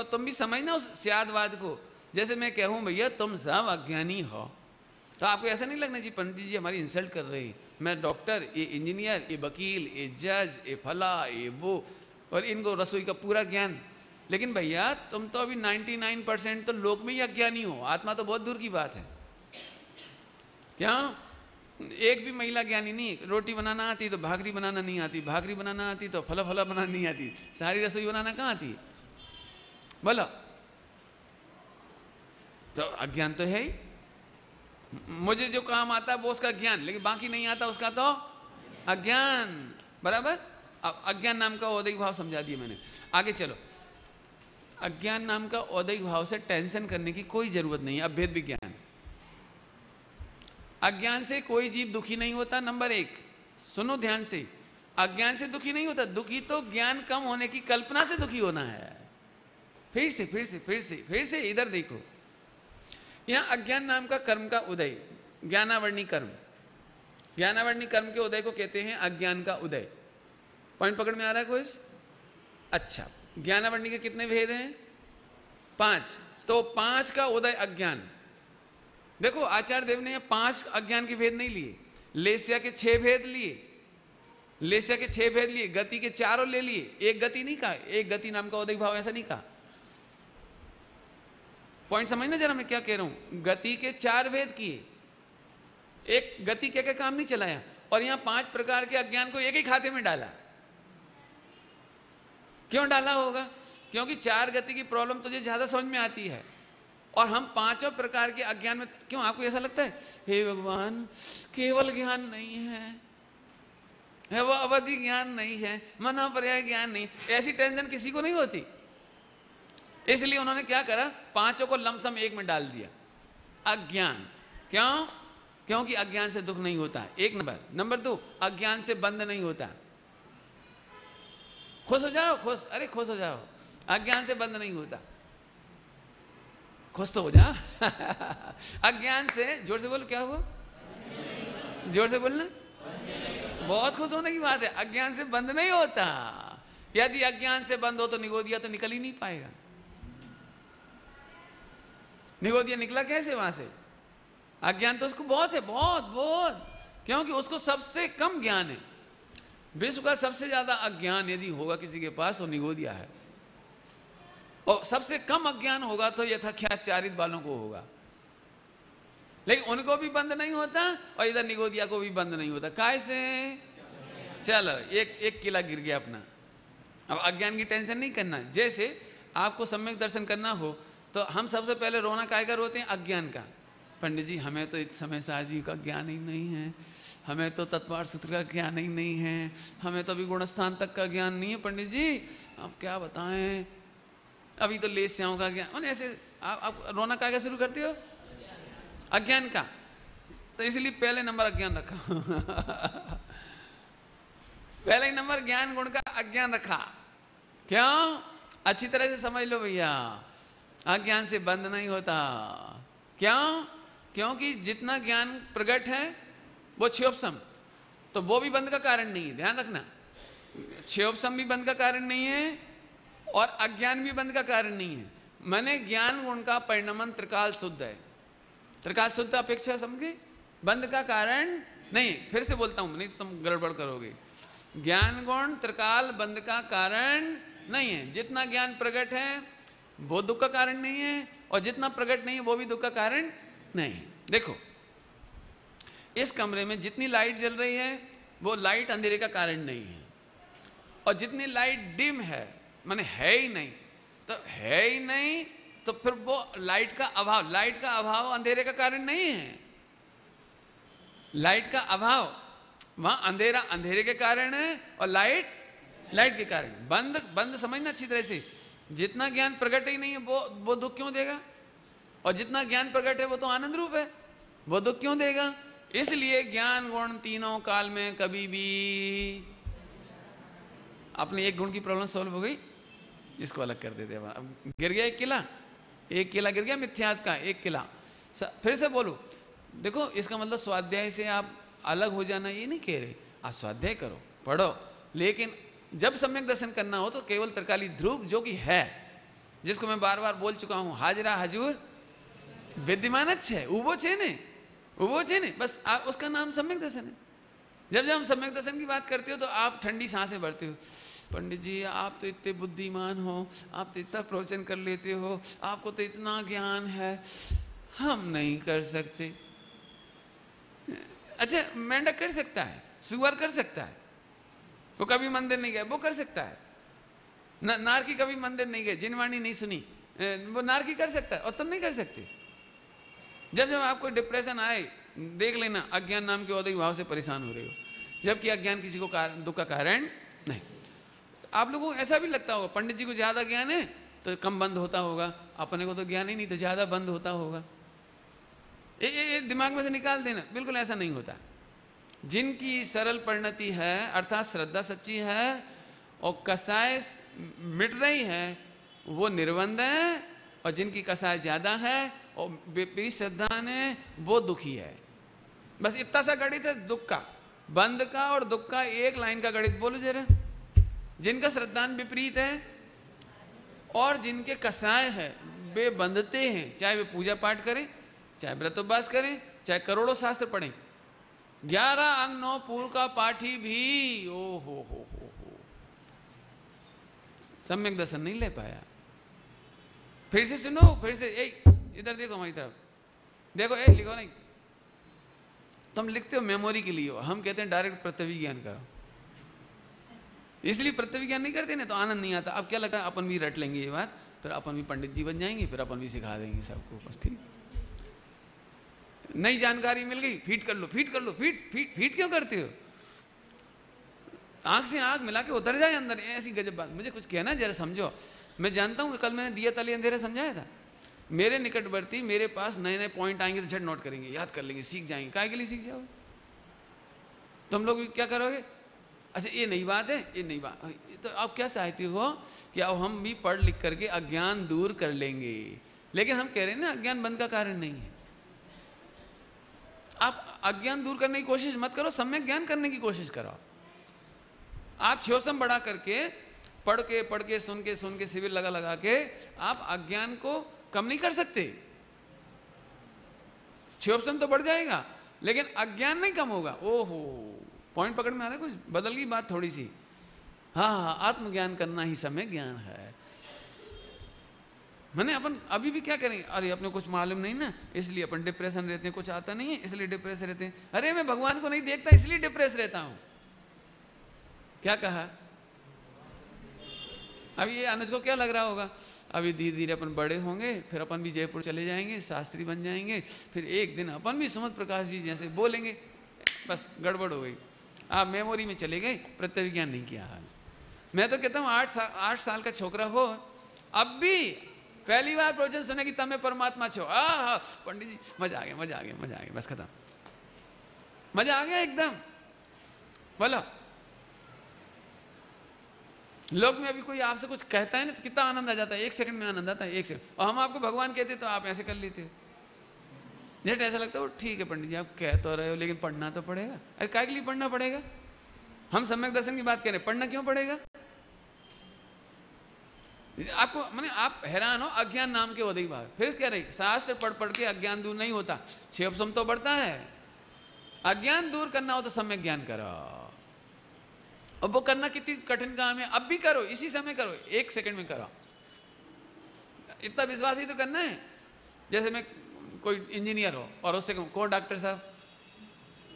A: तुम भी समझना उस स्यादवाद को। जैसे मैं कहूँ भैया तुम सब अज्ञानी हो, तो आपको ऐसा नहीं लगना चाहिए पंडित जी हमारी इंसल्ट कर रहे हैं। मैं डॉक्टर, ये इंजीनियर, ये वकील, ये जज, ये फला, ये वो, और इनको रसोई का पूरा ज्ञान। लेकिन भैया तुम तो अभी 99% तो लोक में ही अज्ञानी हो, आत्मा तो बहुत दूर की बात है। क्या एक भी महिला ज्ञानी नहीं? रोटी बनाना आती तो भाकरी बनाना नहीं आती, भाकरी बनाना आती तो फला फला बनाना नहीं आती, सारी रसोई बनाना कहाँ आती? बोलो। तो अज्ञान तो है ही। मुझे जो काम आता है वो उसका ज्ञान, लेकिन बाकी नहीं आता उसका तो अज्ञान। बराबर? अब अज्ञान नाम का औदैहिक भाव समझा दिया मैंने। आगे चलो। अज्ञान नाम का औदैहिक भाव से टेंशन करने की कोई जरूरत नहीं है। अब भेद विज्ञान, अज्ञान से कोई जीव दुखी नहीं होता। नंबर एक, सुनो ध्यान से, अज्ञान से दुखी नहीं होता। दुखी तो ज्ञान कम होने की कल्पना से दुखी होना है। फिर से फिर से फिर से फिर से इधर देखो, यहां अज्ञान नाम का कर्म का उदय, ज्ञानावर्णी कर्म, ज्ञानावर्णी कर्म के उदय को कहते हैं अज्ञान का उदय। पॉइंट पकड़ में आ रहा है कुछ? अच्छा, ज्ञानावर्णी के कितने भेद हैं? 5। तो 5 का उदय अज्ञान। देखो आचार्य देव ने 5 अज्ञान के भेद नहीं लिए, लेस्या के 6 भेद लिए, लेस्या के 6 भेद लिए, गति के 4 ले लिए, एक गति नहीं कहा, एक गति नाम का औदैहिक भाव ऐसा नहीं कहा। पॉइंट समझना जरा मैं क्या कह रहा हूं। गति के 4 भेद किए, एक गति क्या क्या काम नहीं चलाया, और यहां 5 प्रकार के अज्ञान को एक ही खाते में डाला। क्यों डाला होगा? क्योंकि 4 गति की प्रॉब्लम तुझे ज्यादा समझ में आती है, और हम 5 प्रकार के अज्ञान में क्यों? आपको ऐसा लगता है हे भगवान केवल ज्ञान नहीं है, वो अवधि ज्ञान नहीं है, मना पर्याय ज्ञान नहीं, ऐसी टेंशन किसी को नहीं होती। इसलिए उन्होंने क्या करा, 5 को लमसम एक में डाल दिया, अज्ञान। क्यों? क्योंकि अज्ञान से दुख नहीं होता, एक नंबर। नंबर 2, अज्ञान से बंध नहीं होता। खुश हो जाओ, खुश, अरे खुश हो जाओ, अज्ञान से बंध नहीं होता। खुश तो हो जा। अज्ञान से, जोर से बोलो, क्या हुआ? जोर से बोलना। बहुत खुश होने की बात है। अज्ञान से बंद नहीं होता। यदि अज्ञान से बंद हो तो निगोदिया तो निकल ही नहीं पाएगा। निगोदिया निकला कैसे वहां से? अज्ञान तो उसको बहुत है, बहुत बहुत, क्योंकि उसको सबसे कम ज्ञान है। विश्व का सबसे ज्यादा अज्ञान यदि होगा किसी के पास तो निगोदिया है, और सबसे कम अज्ञान होगा तो यथाख्याचारित वालों को होगा। लेकिन उनको भी बंद नहीं होता और इधर निगोदिया को भी बंद नहीं होता। कैसे? चलो एक किला गिर गया अपना। अब अज्ञान की टेंशन नहीं करना। जैसे आपको सम्यक दर्शन करना हो तो हम सबसे पहले रोना काहे का रोते हैं? अज्ञान का। पंडित जी हमें तो इस समय सार जी का ज्ञान ही नहीं है, हमें तो तत्वार सूत्र का ज्ञान ही नहीं है, हमें तो अभी गुणस्थान तक का ज्ञान नहीं है पंडित जी, आप क्या बताएं, अभी तो लेस्याओं का ज्ञान। ऐसे आप रोना काहे का शुरू करते हो? अज्ञान का। तो इसलिए पहले नंबर अज्ञान रखा। पहले नंबर ज्ञान गुण का अज्ञान रखा। क्यों? अच्छी तरह से समझ लो भैया, अज्ञान से बंद नहीं होता। क्यों? क्योंकि जितना ज्ञान प्रकट है वो क्षयोपशम, तो वो भी बंद का कारण नहीं है, ध्यान रखना। क्षयोपशम भी बंद का कारण नहीं है और अज्ञान भी बंद का कारण नहीं है। मैंने ज्ञान गुण का परिणमन त्रिकाल शुद्ध है। त्रिकाल शुद्ध अपेक्षा समझे, बंद का कारण नहीं। फिर से बोलता हूं, नहीं तो तुम गड़बड़ करोगे। ज्ञान गुण त्रिकाल बंद का कारण नहीं है। जितना ज्ञान प्रकट है वो दुख का कारण नहीं है, और जितना प्रकट नहीं है वो भी दुख का कारण नहीं। देखो इस कमरे में जितनी लाइट जल रही है वो लाइट अंधेरे का कारण नहीं है, और जितनी लाइट डिम है माने है ही नहीं, तो है ही नहीं तो फिर वो लाइट का अभाव अंधेरे का कारण नहीं है। लाइट का अभाव, वहां अंधेरा अंधेरे के कारण है और लाइट के कारण। बंद समझना अच्छी तरह से। जितना ज्ञान प्रकट ही नहीं है वो दुख क्यों देगा, और जितना ज्ञान प्रकट है वो तो आनंद रूप है, वो दुख क्यों देगा? इसलिए ज्ञान गुण तीनों काल में कभी भी अपनी एक गुण की प्रॉब्लम सॉल्व हो गई, इसको अलग कर देते हैं। अब गिर गया एक किला, एक किला गिर गया मिथ्यात्व का, एक किला। फिर से बोलो, देखो इसका मतलब स्वाध्याय से आप अलग हो जाना ये नहीं कह रहे, आप स्वाध्याय करो, पढ़ो, लेकिन जब सम्यक दर्शन करना हो तो केवल त्रिकाली ध्रुव जो कि है, जिसको मैं बार बार बोल चुका हूं, हाजरा हजूर विद्यमान है, उबो छे ने, उबो छे ने, बस आप उसका नाम सम्यक दर्शन है। जब जब हम सम्यक दर्शन की बात करते हो तो आप ठंडी सांसें भरते हो, पंडित जी आप तो इतने बुद्धिमान हो, आप तो इतना प्रवचन कर लेते हो, आपको तो इतना ज्ञान है, हम नहीं कर सकते। अच्छा, मेंढक कर सकता है, सुअर कर सकता है, वो कभी मंदिर नहीं गए, वो कर सकता है। नारकी कभी मंदिर नहीं गए, जिनवाणी नहीं सुनी, वो नारकी कर सकता है, और तुम नहीं कर सकते। जब जब आपको डिप्रेशन आए, देख लेना अज्ञान नाम के औदिक भाव से परेशान हो रहे हो, जबकि अज्ञान किसी को दुख का कारण नहीं। आप लोगों को ऐसा भी लगता होगा पंडित जी को ज्यादा ज्ञान है तो कम बंद होता होगा, अपने को तो ज्ञान ही नहीं तो ज्यादा बंद होता होगा। ये दिमाग में से निकाल देना, बिल्कुल ऐसा नहीं होता। जिनकी सरल परिणति है अर्थात श्रद्धा सच्ची है और कसाय मिट रही है वो निर्बंध है, और जिनकी कसाय ज्यादा है और विपरीत श्रद्धा ने वो दुखी है। बस इतना सा गणित है दुख का, बंद का और दुख का, एक लाइन का गणित बोलो जरा। जिनका श्रद्धान विपरीत है और जिनके कसाय है वे बंधते हैं, चाहे वे पूजा पाठ करें, चाहे व्रतोपवास करें, चाहे करोड़ों शास्त्र पढ़ें। 11 अंग 9 पूर्व का पाठी भी ओ हो सम्यक दर्शन नहीं ले पाया। फिर से सुनो, फिर से इधर देखो, हमारी तरफ देखो, लिखो नहीं, तुम लिखते हो मेमोरी के लिए हो, हम कहते हैं डायरेक्ट प्रत्यक्ष ज्ञान करो। इसलिए प्रत्यक्ष ज्ञान नहीं करते ना तो आनंद नहीं आता। अब क्या लगता है अपन भी रट लेंगे ये बात, फिर अपन भी पंडित जी बन जाएंगे, फिर अपन भी सिखा देंगे सबको, बस ठीक। नई जानकारी मिल गई, फीड कर लो, फीड कर लो, फीड क्यों करते हो? आंख से आंख मिला के उतर जाए अंदर, ऐसी गजब बात। मुझे कुछ कहना जरा समझो। मैं जानता हूं कल मैंने दिया तले अंधेरा समझाया था, मेरे निकटवर्ती मेरे पास नए नए पॉइंट आएंगे तो झट नोट करेंगे, याद कर लेंगे, सीख जाएंगे। काय के लिए सीख जाओगे तुम लोग? क्या करोगे? अच्छा ये नई बात है, ये नई बात, तो आप क्या चाहते हो कि अब हम भी पढ़ लिख करके अज्ञान दूर कर लेंगे, लेकिन हम कह रहे हैं ना अज्ञान बंद का कारण नहीं है। आप अज्ञान दूर करने की कोशिश मत करो, सम्यक ज्ञान करने की कोशिश करो। आप क्षोभसम बढ़ा करके पढ़ के सुन के शिविर लगा के आप अज्ञान को कम नहीं कर सकते। क्षोभसम तो बढ़ जाएगा लेकिन अज्ञान नहीं कम होगा। ओहो, पॉइंट पकड़ में आ रहा है? कुछ बदल गई बात थोड़ी सी। हाँ, आत्मज्ञान करना ही सम्यक ज्ञान है। मैंने अपन अभी भी क्या करें, अरे अपने कुछ मालूम नहीं ना इसलिए अपन डिप्रेशन रहते हैं, कुछ आता नहीं है इसलिए डिप्रेस रहते हैं। अरे मैं भगवान को नहीं देखता इसलिए डिप्रेस रहता हूं। क्या कहा? अब ये अनुज को क्या लग रहा होगा, अभी धीरे धीरे अपन बड़े होंगे, फिर अपन भी जयपुर चले जाएंगे, शास्त्री बन जाएंगे, फिर एक दिन अपन भी सुमत प्रकाश जी जैसे बोलेंगे। बस गड़बड़ हो गई, आप मेमोरी में चले गए, प्रत्यक्ष ज्ञान नहीं किया। हाल मैं तो कहता हूँ 8 साल का छोकरा हो, अब भी पहली बार प्रवचन सुने कि तमें परमात्मा छो, पंडित जी मजा आ गया, मजा आ गया, मजा आ गया, बस खत्म, मजा आ गया एकदम। बोलो, लोग में अभी कोई आपसे कुछ कहता है ना तो कितना आनंद आ जाता है, 1 सेकंड में आनंद आता है, 1 सेकंड। और हम आपको भगवान कहते तो आप ऐसे कर लेते हो, झट ऐसा लगता है ठीक है पंडित जी आप कह तो रहे हो लेकिन पढ़ना तो पड़ेगा। अरे काय के लिए पढ़ना पड़ेगा? हम सम्यक दर्शन की बात करें, पढ़ना क्यों पड़ेगा? आपको मैंने आप हैरान हो, अज्ञान नाम के उदय भाव। फिर क्या रही, शास्त्र पढ़ के अज्ञान दूर नहीं होता, क्षोभसम तो बढ़ता है। अज्ञान दूर करना हो तो सम्यक ज्ञान करो, और वो करना कितनी कठिन काम है। अब भी करो, इसी समय करो, 1 सेकंड में करो, इतना विश्वास ही तो करना है। जैसे मैं कोई इंजीनियर हो और उससे कहूँ कौन डॉक्टर साहब,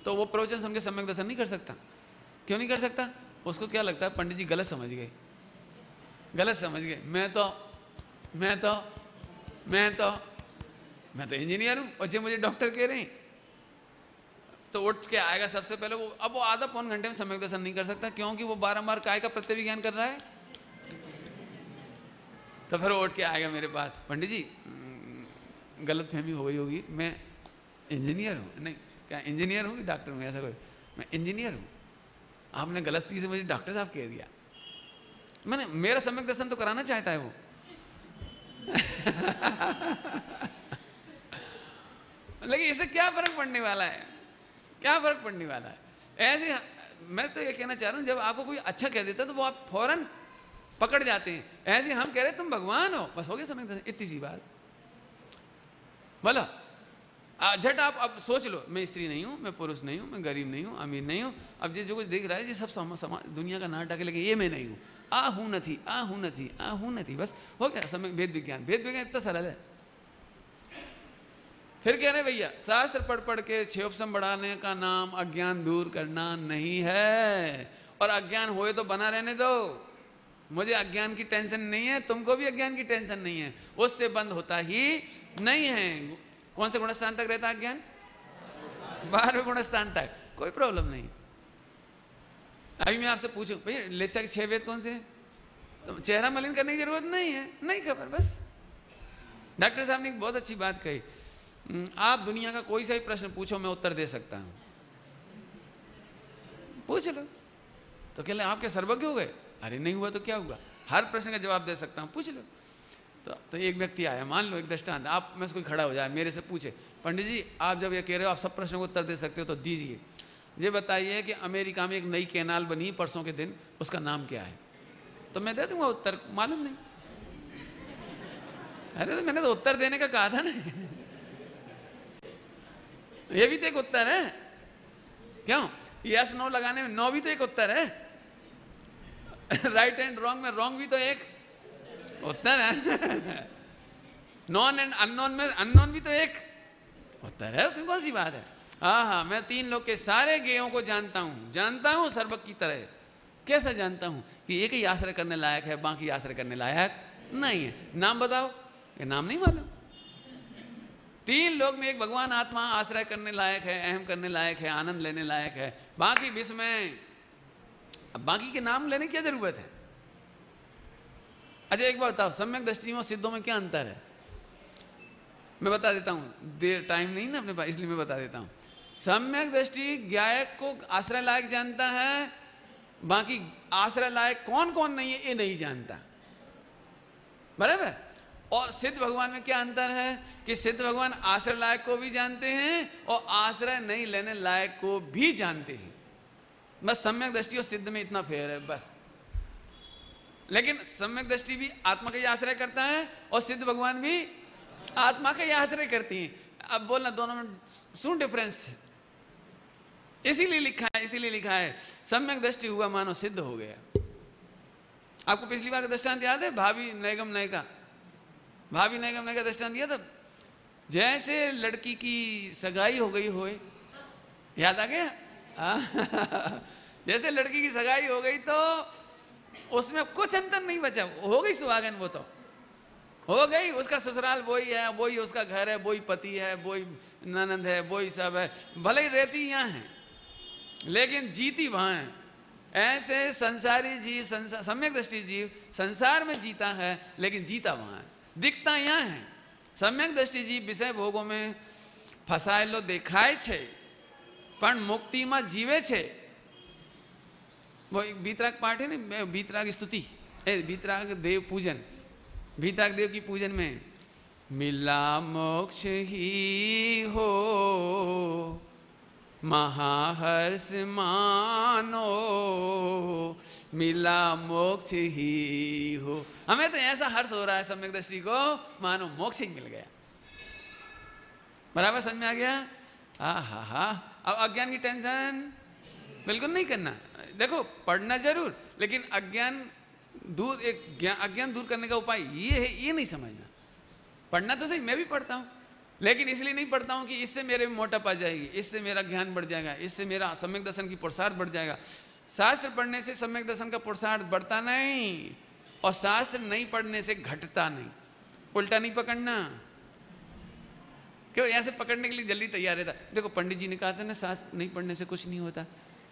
A: तो वो प्रवचन सुन के सम्यक दर्शन नहीं कर सकता। क्यों नहीं कर सकता? उसको क्या लगता है पंडित जी गलत समझ गए, गलत समझ गए, मैं तो इंजीनियर हूँ और जो मुझे डॉक्टर कह रहे हैं। तो उठ के आएगा सबसे पहले वो, अब वो आधा पौन घंटे में सम्यक दर्शन नहीं कर सकता, क्योंकि वो बारंबार काय का प्रत्यक्ष ज्ञान कर रहा है। तो फिर उठ के आएगा मेरे पास, पंडित जी गलत फहमी हो गई होगी, मैं इंजीनियर हूँ। नहीं, क्या इंजीनियर हूँ कि डॉक्टर हूँ? ऐसा कोई, मैं इंजीनियर हूँ, आपने गलती से मुझे डॉक्टर साहब कह दिया। मैंने मेरा सम्यक दर्शन तो कराना चाहता है वो। लेकिन इससे क्या फर्क पड़ने वाला है, क्या फर्क पड़ने वाला है? ऐसे मैं तो ये कहना चाह रहा हूं, जब आपको कोई अच्छा कह देता है तो वो आप फौरन पकड़ जाते हैं। ऐसे हम कह रहे तुम भगवान हो, बस हो गया सम्यक दर्शन, इतनी सी बात। बोलो झट आप अब सोच लो, मैं स्त्री नहीं हूं, मैं पुरुष नहीं हूं, मैं गरीब नहीं हूं, अमीर नहीं हूं। अब जो कुछ दिख रहा है ये सब समाज दुनिया का नाटक है, लेकिन ये मैं नहीं हूं। आ हूं नहीं, आ हूं नहीं, आ हूं नहीं, बस हो गया समय। भेद विज्ञान, भेद विज्ञान इतना सरल है। फिर कह रहे भैया शास्त्र पढ़ पढ़ के क्षयोपशम बढ़ाने का नाम अज्ञान दूर करना नहीं है। और अज्ञान होए तो बना रहने दो, मुझे अज्ञान की टेंशन नहीं है, तुमको भी अज्ञान की टेंशन नहीं है, उससे बंद होता ही नहीं है। कौन से गुणस्थान तक रहता है अज्ञान? 12वें गुणस्थान तक, कोई प्रॉब्लम नहीं। अभी मैं आपसे पूछूं भैया लेसा के 6 वेद कौन से हैं, तो चेहरा मलिन करने की जरूरत नहीं है, नहीं खबर, बस। डॉक्टर साहब ने एक बहुत अच्छी बात कही, आप दुनिया का कोई सा भी प्रश्न पूछो मैं उत्तर दे सकता हूं, पूछ लो। तो कह ले आप क्या सर्वज्ञ हो गए? अरे नहीं हुआ तो क्या हुआ, हर प्रश्न का जवाब दे सकता हूं, पूछ लो। तो एक व्यक्ति आया, मान लो एक दृष्टांत, आप में से कोई खड़ा हो जाए मेरे से पूछे, पंडित जी आप जब ये कह रहे हो आप सब प्रश्नों को उत्तर दे सकते हो तो दीजिए, ये बताइए कि अमेरिका में एक नई कैनाल बनी परसों के दिन, उसका नाम क्या है? तो मैं दे दूंगा उत्तर, मालूम नहीं। अरे तो मैंने तो उत्तर देने का कहा था ना। ये भी तो एक उत्तर है, क्यों? यस नो लगाने में नो भी तो एक उत्तर है। राइट एंड रॉन्ग में रॉन्ग भी तो एक उत्तर है। नॉन एंड अननोन में अननोन भी तो एक उत्तर है, उसमें कौन सी बात है? हाँ, मैं 3 लोग के सारे गेयों को जानता हूं सर्वक की तरह। कैसा जानता हूं? कि एक ही आश्रय करने लायक है, बाकी आश्रय करने लायक नहीं है। नाम बताओ, ये नाम नहीं मालूम। 3 लोग में एक भगवान आत्मा आश्रय करने लायक है, अहम करने लायक है, आनंद लेने लायक है, बाकी विश्व में बाकी के नाम लेने की क्या जरूरत है? अच्छा एक बात बताओ, सम्यक दृष्टि और सिद्धों में क्या अंतर है? मैं बता देता हूं, देर टाइम नहीं ना अपने पास, इसलिए मैं बता देता हूं। सम्यक दृष्टि गायक को आश्रय लायक जानता है, बाकी आश्रय लायक कौन कौन नहीं है ये नहीं जानता, बराबर। और सिद्ध भगवान में क्या अंतर है कि सिद्ध भगवान आश्रय लायक को भी जानते हैं और आश्रय नहीं लेने लायक को भी जानते हैं। बस सम्यक दृष्टि और सिद्ध में इतना फेर है, बस। लेकिन सम्यक दृष्टि भी आत्मा का ही आश्रय करता है और सिद्ध भगवान भी आत्मा का ही आश्रय करती है। अब बोलना दोनों में सुन डिफरेंस, इसीलिए लिखा है सम्यक दृष्टि हुआ मानो सिद्ध हो गया। आपको पिछली बार का दृष्टांत याद है? भाभी नैगम नयका दृष्टांत दिया था। जैसे लड़की की सगाई हो गई होए, याद आ गया? जैसे लड़की की सगाई हो गई तो उसमें कुछ अंतर नहीं बचा, हो गई सुहागन, वो तो हो गई। उसका ससुराल वही है, वही उसका घर है, वही पति है, वही ननंद है, वही सब है, भले ही रहती यहाँ है लेकिन जीती वहाँ है। ऐसे संसारी जीव, सम्यक दृष्टि जीव संसार में जीता है लेकिन जीता वहाँ है, दिखता यहाँ है। सम्यक दृष्टि जीव विषय भोगों में फसाયેલો देखाय छे पण मुक्तिમાં जीवे छे। वो एक बीतराग पाठ है ना, बीतराग स्तुति, बीतराग देव पूजन, बीतराग देव की पूजन में मिला मोक्ष ही हो महाहर्ष मानो, मिला मोक्ष ही हो। हमें तो ऐसा हर्ष हो रहा है सम्यक दृष्टि को, मानो मोक्ष ही मिल गया। बराबर समझ में आ गया? हा। अब अज्ञान की टेंशन बिल्कुल नहीं करना। देखो पढ़ना जरूर, लेकिन अज्ञान दूर करने का उपाय ये है, ये नहीं समझना। पढ़ना तो सही, मैं भी पढ़ता हूँ, लेकिन इसलिए नहीं पढ़ता हूँ कि इससे मेरे में मोटप आ जाएगी, इससे मेरा ज्ञान बढ़ जाएगा, इससे मेरा सम्यक दर्शन की पुरुषार्थ बढ़ जाएगा। शास्त्र पढ़ने से सम्यक दर्शन का पुरुषार्थ बढ़ता नहीं, और शास्त्र नहीं पढ़ने से घटता नहीं। उल्टा नहीं पकड़ना, क्यों? ऐसे पकड़ने के लिए जल्दी तैयार रहता। देखो पंडित जी ने कहा था ना, शास्त्र नहीं पढ़ने से कुछ नहीं होता,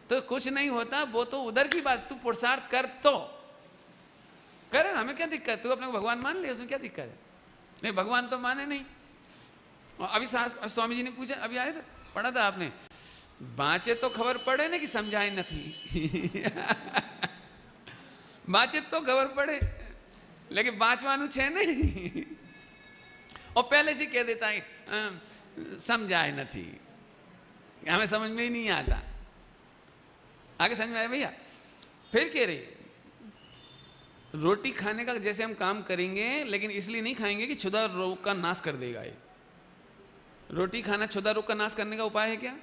A: तो कुछ नहीं होता, वो तो उधर की बात। तू पुरुषार्थ कर तो कर, हमें क्या दिक्कत? तू अपने को भगवान मान ले, उसमें क्या दिक्कत है? नहीं भगवान तो माने नहीं। और अभी स्वामी जी ने पूछा, अभी आए थे, पढ़ा था आपने, बाँचे तो खबर पड़े ना कि समझाए नहीं। बातचीत तो खबर पड़े, लेकिन बाँचवानु छे नहीं। और पहले से कह देता है समझाए नहीं, हमें समझ में ही नहीं आता। आगे समझ में आया भैया? फिर कह रही रोटी खाने का जैसे हम काम करेंगे, लेकिन इसलिए नहीं खाएंगे कि क्षुधा रोग का नाश कर देगा ये। रोटी खाना क्षुधा रोग का नाश करने का उपाय है क्या?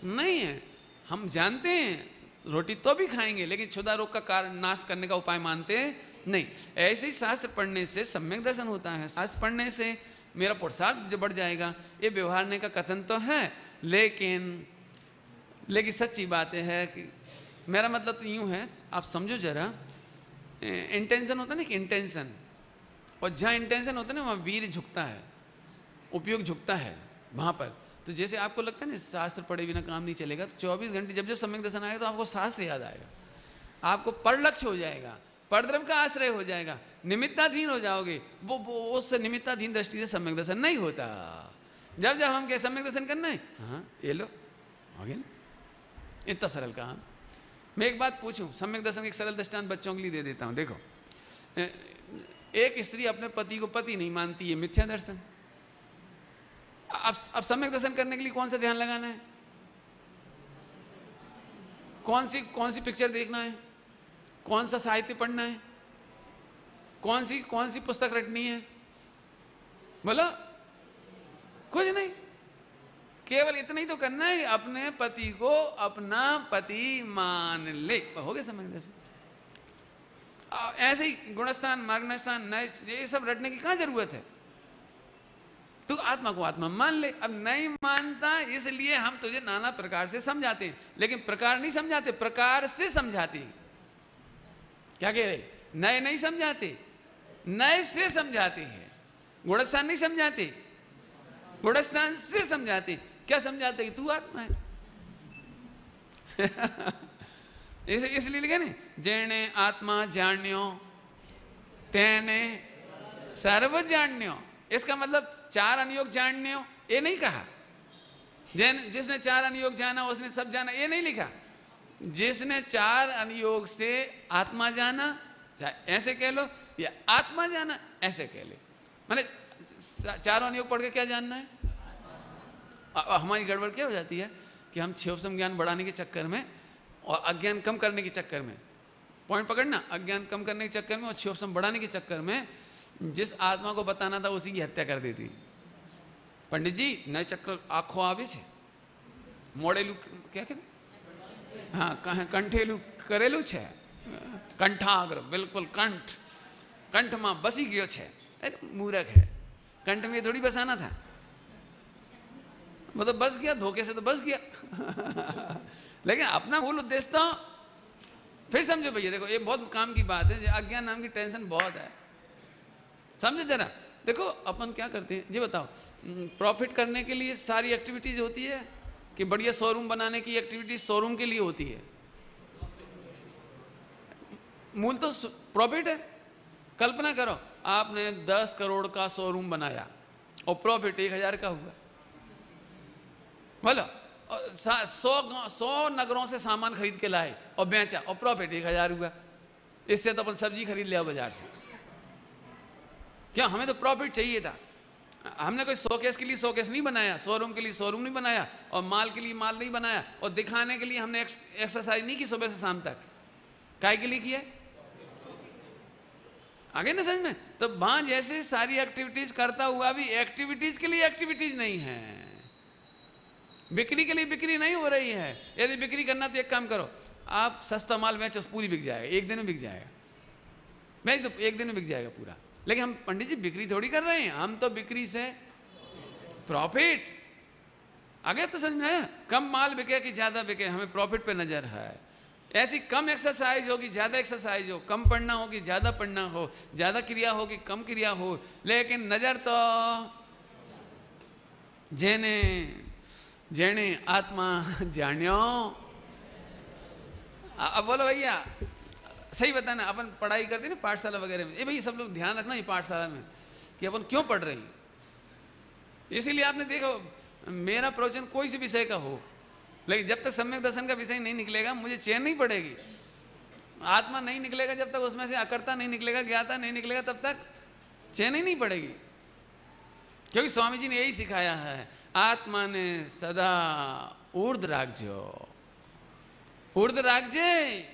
A: नहीं है। हम जानते हैं रोटी तो भी खाएंगे, लेकिन क्षुधा रोग का कारण नाश करने का उपाय मानते नहीं। ऐसे ही शास्त्र पढ़ने से सम्यक दर्शन होता है, शास्त्र पढ़ने से मेरा पुरुषार्थ बढ़ जाएगा, ये व्यवहारने का कथन तो है, लेकिन सच्ची बात है कि मेरा मतलब तो यूँ है, आप समझो जरा, इंटेंशन होता है ना कि इंटेंशन, और जहाँ इंटेंशन होता है ना वहाँ वीर झुकता है, उपयोग झुकता है वहाँ पर। तो जैसे आपको लगता है ना शास्त्र पढ़े बिना काम नहीं चलेगा, तो 24 घंटे जब जब सम्यक दर्शन आएगा तो आपको शास्त्र याद आएगा, आपको परलक्ष्य हो जाएगा, परद्रव्य का आश्रय हो जाएगा, निमित्ताधीन हो जाओगे। वो उससे निमित्ताधीन दृष्टि से सम्यक दर्शन नहीं होता। जब जब हम कहे सम्यक दर्शन करना है, हाँ ये लो आगे ना, इतना सरल काम। मैं एक बात पूछूं, सम्यक दर्शन एक सरल दृष्टांत बच्चों के लिए दे देता हूं। देखो, एक स्त्री अपने पति को पति नहीं मानती है, मिथ्या दर्शन। अब सम्यक दर्शन करने के लिए कौन सा ध्यान लगाना है, कौन सी पिक्चर देखना है, कौन सा साहित्य पढ़ना है, कौन सी पुस्तक रटनी है? बोलो, कुछ नहीं, केवल इतना ही तो करना है, अपने पति को अपना पति मान ले, हो गया सम्यक दर्शन। ऐसे ही गुणस्थान, मार्गस्थान, ये सब रटने की कहां जरूरत है? तू आत्मा को आत्मा मान ले। अब नहीं मानता, इसलिए हम तुझे नाना प्रकार से समझाते हैं, लेकिन प्रकार नहीं समझाते, प्रकार से समझाते हैं। क्या कह रहे? नए नहीं समझाते, नए से समझाते हैं। गुणस्थान नहीं समझाते, गुणस्थान से समझाते। क्या समझाते? तू आत्मा है। इसलिए लिखे ना, जेने आत्मा जान्यो तेने सर्व जान्यो। इसका मतलब 4 अनुयोग जान्यो ये नहीं कहा, जिसने 4 अनुयोग जाना उसने सब जाना, ये नहीं लिखा। जिसने 4 अनुयोग से आत्मा जाना, चाहे ऐसे कह लो, या आत्मा जाना ऐसे कह ले, माने 4 अनुयोग पढ़ के क्या जानना है? हमारी गड़बड़ क्या हो जाती है कि हम क्षयोपशम ज्ञान बढ़ाने के चक्कर में और अज्ञान कम करने के चक्कर में, पॉइंट पकड़ना, अज्ञान कम करने के चक्कर में और क्षयोपशम बढ़ाने के चक्कर में जिस आत्मा को बताना था उसी की हत्या कर देती। पंडित जी नए चक्कर आँखों आवे छे, मोड़ेलू क्या कहते, हाँ कंठेलू करेलू छे, कंठाग्र, बिल्कुल कंठ में बसी गयो छे। अरे मूर्ख है, कंठ में थोड़ी बसाना था, मतलब बस गया, धोखे से तो बस गया। लेकिन अपना मूल उद्देश्य तो फिर समझो भैया। देखो ये बहुत काम की बात है, अज्ञान नाम की टेंशन बहुत है, समझो जरा। देखो अपन क्या करते हैं जी, बताओ, प्रॉफिट करने के लिए सारी एक्टिविटीज होती है कि बढ़िया शोरूम बनाने की एक्टिविटीज शोरूम के लिए होती है? मूल तो प्रॉफिट है। कल्पना करो आपने 10 करोड़ का शोरूम बनाया और प्रॉफिट 1000 का हुआ, बोलो 100 नगरों से सामान खरीद के लाए और बेचा और प्रॉफिट 1000 हुआ। इससे तो अपन सब्जी खरीद लिया बाजार से। क्या हमें तो प्रॉफिट चाहिए था। हमने कोई शोकेस के लिए शोकेस नहीं बनाया, शोरूम के लिए शोरूम नहीं बनाया, और माल के लिए माल नहीं बनाया, और दिखाने के लिए हमने एक्सरसाइज नहीं की सुबह से शाम तक। काय के लिए किया? आगे ना समझ में? तो वहां जैसे सारी एक्टिविटीज करता हुआ भी एक्टिविटीज के लिए एक्टिविटीज नहीं है, बिक्री के लिए बिक्री नहीं हो रही है। यदि बिक्री करना तो एक काम करो, आप सस्ता माल बेचो, पूरी बिक जाएगा, एक दिन में बिक जाएगा। मैं तो एक दिन में बिक जाएगा पूरा। लेकिन हम पंडित जी बिक्री थोड़ी कर रहे हैं, हम तो बिक्री से प्रॉफिट। आगे तो समझ में आया? कम माल बिके कि ज्यादा बिके, हमें प्रॉफिट पे नजर है। ऐसी कम एक्सरसाइज हो कि ज्यादा एक्सरसाइज हो, कम पढ़ना हो कि ज्यादा पढ़ना हो, ज्यादा क्रिया हो कि कम क्रिया हो, लेकिन नजर तो जेने जेने आत्मा जान्यो। अब बोलो भैया, सही बताना, अपन पढ़ाई करते ना पाठशाला वगैरह में, ये भाई सब लोग ध्यान रखना ये पाठशाला में कि अपन क्यों पढ़ रही। इसीलिए आपने देखो मेरा प्रवचन कोई सी विषय का हो, लेकिन जब तक सम्यक दर्शन का विषय नहीं निकलेगा मुझे चैन नहीं पड़ेगी। आत्मा नहीं निकलेगा जब तक उसमें से अकर्ता नहीं निकलेगा, ज्ञाता नहीं निकलेगा, तब तक चैन ही नहीं पड़ेगी। क्योंकि स्वामी जी ने यही सिखाया है, आत्मा ने सदा ऊर्ध्व राखजो, ऊर्ध्व राखजे,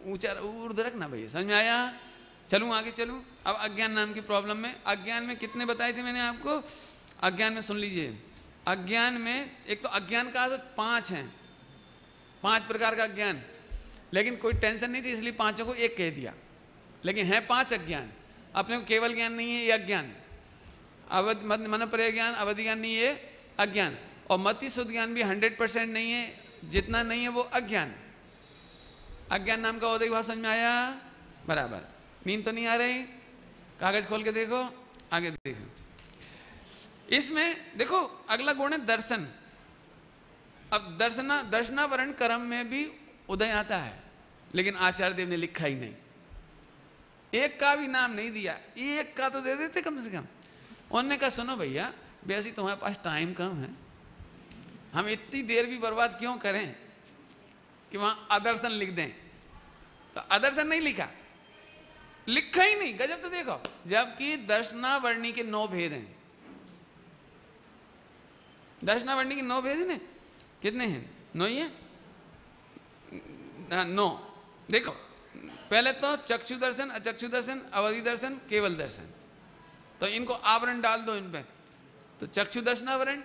A: ऊंचा ऊर्ध्व रखना भैया। समझ में आया? चलूं आगे चलूं। अब अज्ञान नाम की प्रॉब्लम में, अज्ञान में कितने बताए थे मैंने आपको? अज्ञान में सुन लीजिए, अज्ञान में एक तो अज्ञान का 5 हैं, 5 प्रकार का अज्ञान, लेकिन कोई टेंशन नहीं थी इसलिए 5 को एक कह दिया, लेकिन है 5 अज्ञान। अपने को केवल ज्ञान नहीं है, ये अज्ञान, अवध मन पर्याय ज्ञान, अवधि ज्ञान नहीं, ये अज्ञान। और मति शुद्ध ज्ञान भी 100% नहीं है, जितना नहीं है वो अज्ञान। अज्ञान नाम का औदयिक भाव समझ में आया? बराबर। नींद तो नहीं आ रही? कागज खोल के देखो, आगे देखो। इसमें देखो अगला गुण है दर्शन। अब दर्शनावरण कर्म में भी उदय आता है, लेकिन आचार्य देव ने लिखा ही नहीं, एक का भी नाम नहीं दिया। एक का तो दे देते कम से कम। उन्होंने कहा सुनो भैया, वैसे तुम्हारे पास टाइम कम है, हम इतनी देर भी बर्बाद क्यों करें कि वहां अदर्शन लिख दें। तो अदर्शन नहीं लिखा, लिखा ही नहीं। गजब। तो देखो, जबकि दर्शनावर्णी के 9 भेद हैं, दर्शनावर्णी के 9 भेद हैं। कितने हैं? 9 ही है, 9। देखो पहले तो चक्षु दर्शन, अचक्षु दर्शन, अवधि दर्शन, केवल दर्शन। तो इनको आवरण डाल दो इन पे, तो चक्षु दर्शनावरण,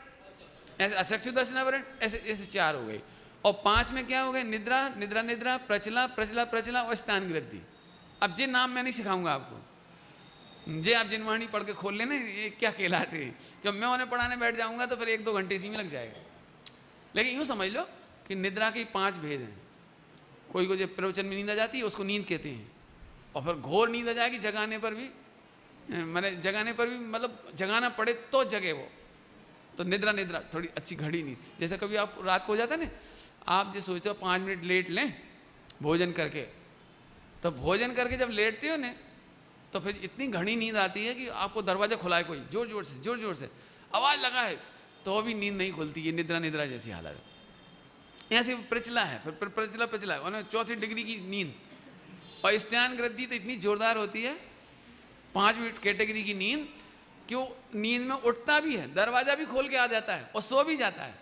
A: ऐसे अचक्षु दर्शनावरण, ऐसे ऐसे 4 हो गए। और 5 में क्या हो गए? निद्रा, निद्रा निद्रा, प्रचला प्रचला प्रचला और स्थान वृद्धि। अब जिन नाम मैं नहीं सिखाऊंगा आपको, जे आप जिनवाणी पढ़ के खोल लेना ये क्या कहलाते हैं। जब मैं उन्हें पढ़ाने बैठ जाऊंगा तो फिर 1-2 घंटे इसी में लग जाएगा। लेकिन यूँ समझ लो कि निद्रा के 5 भेद हैं। कोई को जब प्रवचन में नींद आ जाती है उसको नींद कहते हैं, और फिर घोर नींद आ जाएगी जगाने पर भी, मैंने जगाने पर भी मतलब जगाना पड़े तो जगे वो, तो निद्रा निद्रा थोड़ी अच्छी घड़ी नींद। जैसे कभी आप रात को हो जाता है ना, आप जो सोचते हो 5 मिनट लेट लें भोजन करके, तो भोजन करके जब लेटते हो ना तो फिर इतनी घनी नींद आती है कि आपको दरवाजा खुलाए कोई जोर जोर से आवाज़ लगाए तो भी नींद नहीं खुलती। ये निद्रा निद्रा जैसी हालत है। ऐसे प्रचला है, फिर प्रचला प्रचला है, 4थी डिग्री की नींद। और स्थान वृद्धि तो इतनी जोरदार होती है, 5 मिनट कैटेगरी की नींद, क्यों नींद में उठता भी है, दरवाजा भी खोल के आ जाता है और सो भी जाता है,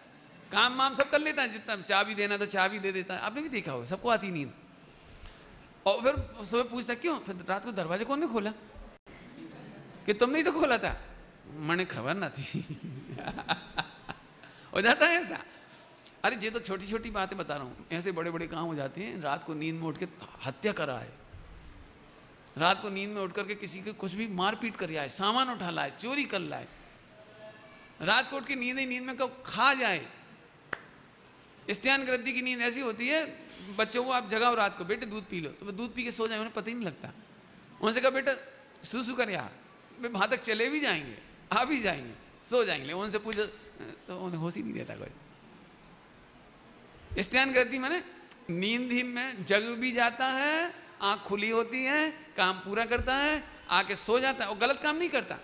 A: काम वाम सब कर लेता है, जितना चाय भी देना तो चाय भी दे देता है। आपने भी देखा होगा, सबको आती नींद। और फिर सुबह पूछता क्यों, फिर रात को दरवाजा कौन ने खोला, कि तुमने ही तो खोला था। मैंने खबर ना थी। हो जाता है ऐसा। अरे ये तो छोटी छोटी बातें बता रहा हूँ, ऐसे बड़े बड़े काम हो जाते हैं। रात को नींद में उठ के हत्या करा है, रात को नींद में उठ करके किसी को कुछ भी मारपीट कर आए, सामान उठा लाए, चोरी कर लाए, रात को उठ के नींद में कब खा जाए। स्थान वृद्धि की नींद ऐसी होती है, बच्चों को आप जगाओ रात को, बेटे दूध पी लो, तो दूध पी के सो जाए, उन्हें पता ही नहीं लगता। उनसे कहा बेटा सुसु कर यार, वे वहाँ तक चले भी जाएंगे, आ भी जाएंगे, सो जाएंगे। उनसे पूछो तो उन्हें होश ही नहीं रहता कुछ। स्थान वृद्धि माने नींद ही में जग भी जाता है, आँख खुली होती है, काम पूरा करता है, आके सो जाता है और गलत काम नहीं करता।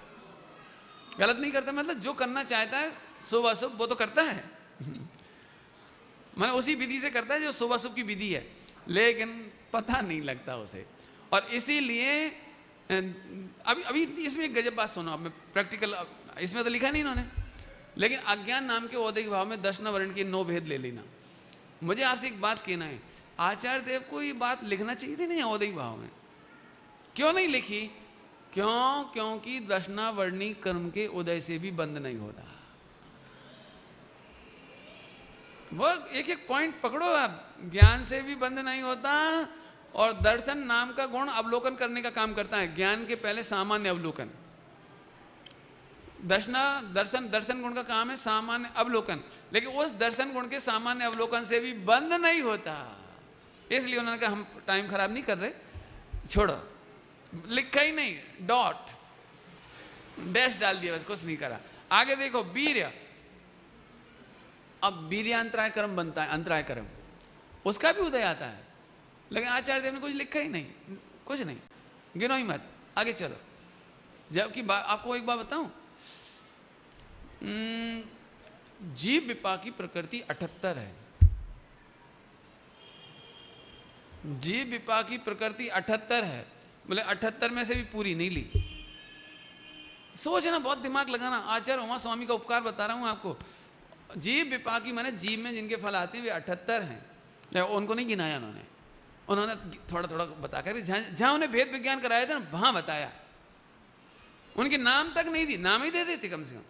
A: गलत नहीं करता मतलब जो करना चाहता है सुबह शुभ वो तो करता है। मैंने उसी विधि से करता है जो सुबह शुभ की विधि है, लेकिन पता नहीं लगता उसे। और इसीलिए अभी इसमें एक गजब बात सुनो, अब मैं प्रैक्टिकल, इसमें तो लिखा नहीं इन्होंने, लेकिन अज्ञान नाम के औदयिक भाव में दर्शनावरण के 9 भेद ले लेना। मुझे आपसे एक बात कहना है, आचार्य देव को ये बात लिखना चाहिए थी नहीं औदयिक भाव में, क्यों नहीं लिखी? क्योंकि दर्शनावर्णी कर्म के उदय से भी बंद नहीं होता। वो एक एक पॉइंट पकड़ो आप, ज्ञान से भी बंद नहीं होता। और दर्शन नाम का गुण अवलोकन करने का काम करता है, ज्ञान के पहले सामान्य अवलोकन। दर्शन गुण का काम है सामान्य अवलोकन, लेकिन उस दर्शन गुण के सामान्य अवलोकन से भी बंद नहीं होता। इसलिए उन्होंने कहा हम टाइम खराब नहीं कर रहे, छोड़ो, लिखा ही नहीं, डॉट डैश डाल दिया, बस कुछ नहीं करा। आगे देखो वीर्य। अब वीर्य अंतराय कर्म बनता है, अंतराय कर्म उसका भी उदय आता है, लेकिन आचार्य देव ने कुछ लिखा ही नहीं, कुछ नहीं, गिनो ही मत, आगे चलो। जबकि आपको एक बात बताऊं, जीव विपाक की प्रकृति 78 है, जीव विपाक की प्रकृति 78 है, बोले 78 में से भी पूरी नहीं ली। सोचना, बहुत दिमाग लगाना। आचार्य उमा स्वामी का उपकार बता रहा हूँ आपको। जीव विपाकी माने जीव में जिनके फल आते हैं वे 78 हैं, उनको नहीं गिनाया उन्होंने थोड़ा थोड़ा बता कर, जहाँ उन्हें भेद विज्ञान कराया था ना वहाँ बताया। उनके नाम तक नहीं दी, नाम ही दे देते कम से कम।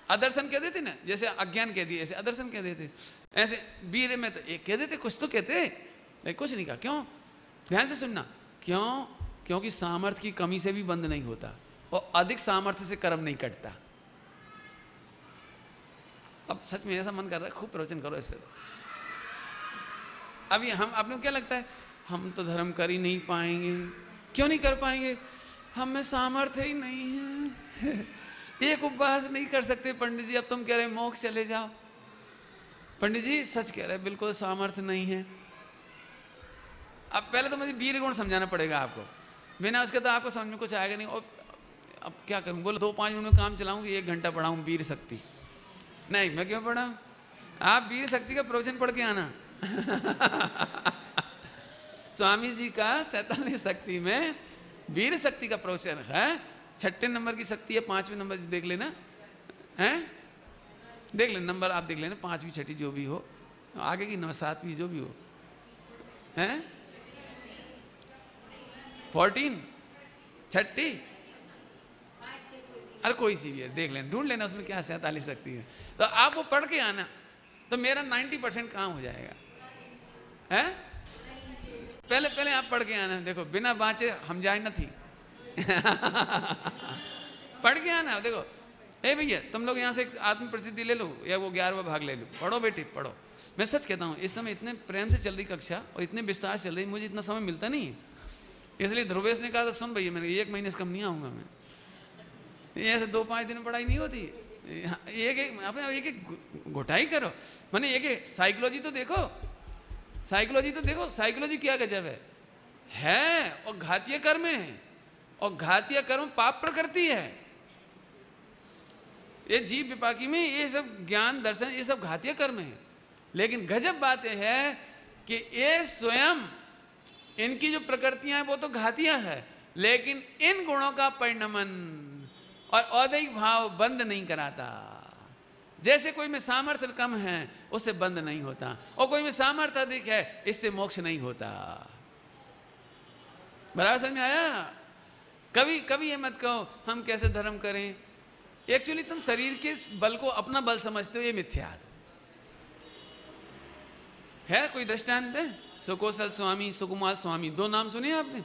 A: अदर्शन कह देते ना, जैसे अज्ञान कह दिए ऐसे अदर्शन कह देते। ऐसे वीर में तो एक कह देते, कुछ तो कहते, कुछ नहीं कहा। क्यों? ध्यान से सुनना। क्यों? क्योंकि सामर्थ्य की कमी से भी बंद नहीं होता और अधिक सामर्थ्य से कर्म नहीं कटता। अब सच में ऐसा मन कर रहा है खूब प्रवचन करो इस पर। अभी हम, आपने क्या लगता है हम तो धर्म कर ही नहीं पाएंगे? क्यों नहीं कर पाएंगे? हम में सामर्थ्य ही नहीं है। एक उपवास नहीं कर सकते पंडित जी। अब तुम कह रहे मोक्ष चले जाओ। पंडित जी सच कह रहे, बिल्कुल सामर्थ्य नहीं है। अब पहले तो मुझे वीर गुण समझाना पड़ेगा आपको, बिना उसके तो आपको समझ में कुछ आएगा नहीं। और अब क्या करूं? बोलो 2-5 मिनट में काम चलाऊंगी, 1 घंटा पढ़ाऊं वीर शक्ति? नहीं, मैं क्यों पढ़ाऊं? आप वीर शक्ति का प्रवचन पढ़ के आना। स्वामी जी का 47 शक्ति में वीर शक्ति का प्रवचन है। 6 नंबर की शक्ति है, 5वें नंबर देख लेना है, देख लेना नंबर आप देख लेना, 5वीं 6ठी जो भी हो, आगे की 7वीं जो भी हो, है 14 6ठी, अरे कोई सी भी है देख लेना, ढूंढ लेना उसमें क्या 47 शक्ति है। तो आप वो पढ़ के आना तो मेरा 90% काम हो जाएगा। है पहले आप पढ़ के आना। देखो बिना बाँचे हम जाए न थी। पढ़ के आना। देखो ए भैया तुम लोग यहाँ से आत्म प्रसिद्धि ले लो या वो 11वां भाग ले लो, पढ़ो बेटी पढ़ो। मैं सच कहता हूँ इस समय इतने प्रेम से चल रही कक्षा और इतने विस्तार से चल रही, मुझे इतना समय मिलता नहीं है। इसलिए ध्रुवेश ने कहा था सुन भैया मैंने 1 महीने से कम नहीं आऊँगा मैं। ऐसे 2-5 दिन में पढ़ाई नहीं होती। एक घुटाई करो, मैंने एक साइकोलॉजी तो देखो, साइकोलॉजी तो देखो। साइकोलॉजी क्या गजब है और घातीय कर्म है, और घातीय कर्म पाप प्रकृति है। ये जीव विपाकी में ये सब ज्ञान दर्शन ये सब घातीय कर्म है। लेकिन गजब बात यह है कि ये स्वयं इनकी जो प्रकृतियां हैं वो तो घातीय है, लेकिन इन गुणों का परिणमन और औदैहिक भाव बंद नहीं कराता। जैसे कोई में सामर्थ्य कम है उससे बंद नहीं होता, और कोई में सामर्थ्य अधिक है इससे मोक्ष नहीं होता। बराबर समझ में आया? कभी ये मत कहो हम कैसे धर्म करें। एक्चुअली तुम शरीर के बल को अपना बल समझते हो, ये मिथ्या है। कोई दृष्टांत है? सुकोसल स्वामी, सुकुमाल स्वामी, 2 नाम सुने आपने?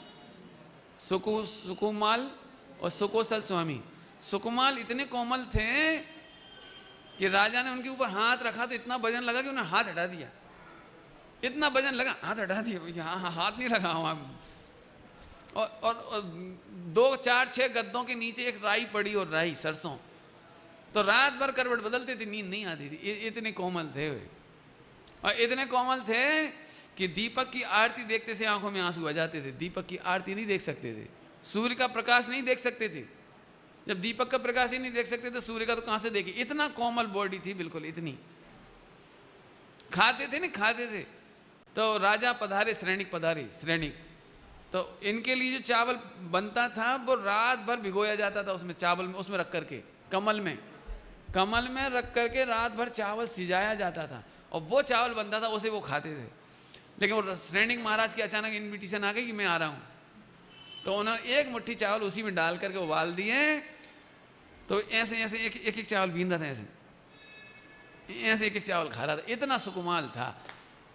A: सुकुमाल और सुकोसल स्वामी। सुकुमाल इतने कोमल थे कि राजा ने उनके ऊपर हाथ रखा तो इतना वजन लगा कि उन्होंने हाथ हटा दिया। इतना वजन लगा, हाथ हटा दिया भैया, हाँ हाथ नहीं लगा वहाँ। और 2 4 6 गद्दों के नीचे एक राई पड़ी, और राई सरसों, तो रात भर करवट बदलते थे, नींद नहीं आती थी। इतने कोमल थे वे, और इतने कोमल थे कि दीपक की आरती देखते से आंखों में आंसू आ जाते थे। दीपक की आरती नहीं देख सकते थे, सूर्य का प्रकाश नहीं देख सकते थे। जब दीपक का प्रकाश ही नहीं देख सकते तो सूर्य का तो कहां से देखे? इतना कोमल बॉडी थी बिल्कुल, इतनी। खाते थे नहीं, खाते थे। तो राजा पधारे, श्रेणिक पधारे, श्रेणिक, तो इनके लिए जो चावल बनता था वो रात भर भिगोया जाता था उसमें, चावल में, उसमें रख करके, कमल में रख करके रात भर चावल सिजाया जाता था, और वो चावल बनता था उसे वो खाते थे। लेकिन वो श्रेणिक महाराज की अचानक इन्विटेशन आ गई कि मैं आ रहा हूँ, तो उन्होंने 1 मुट्ठी चावल उसी में डाल करके उबाल दिए। तो ऐसे ऐसे एक चावल बीन रहा था, ऐसे एक चावल खा रहा था, इतना सुकुमाल था।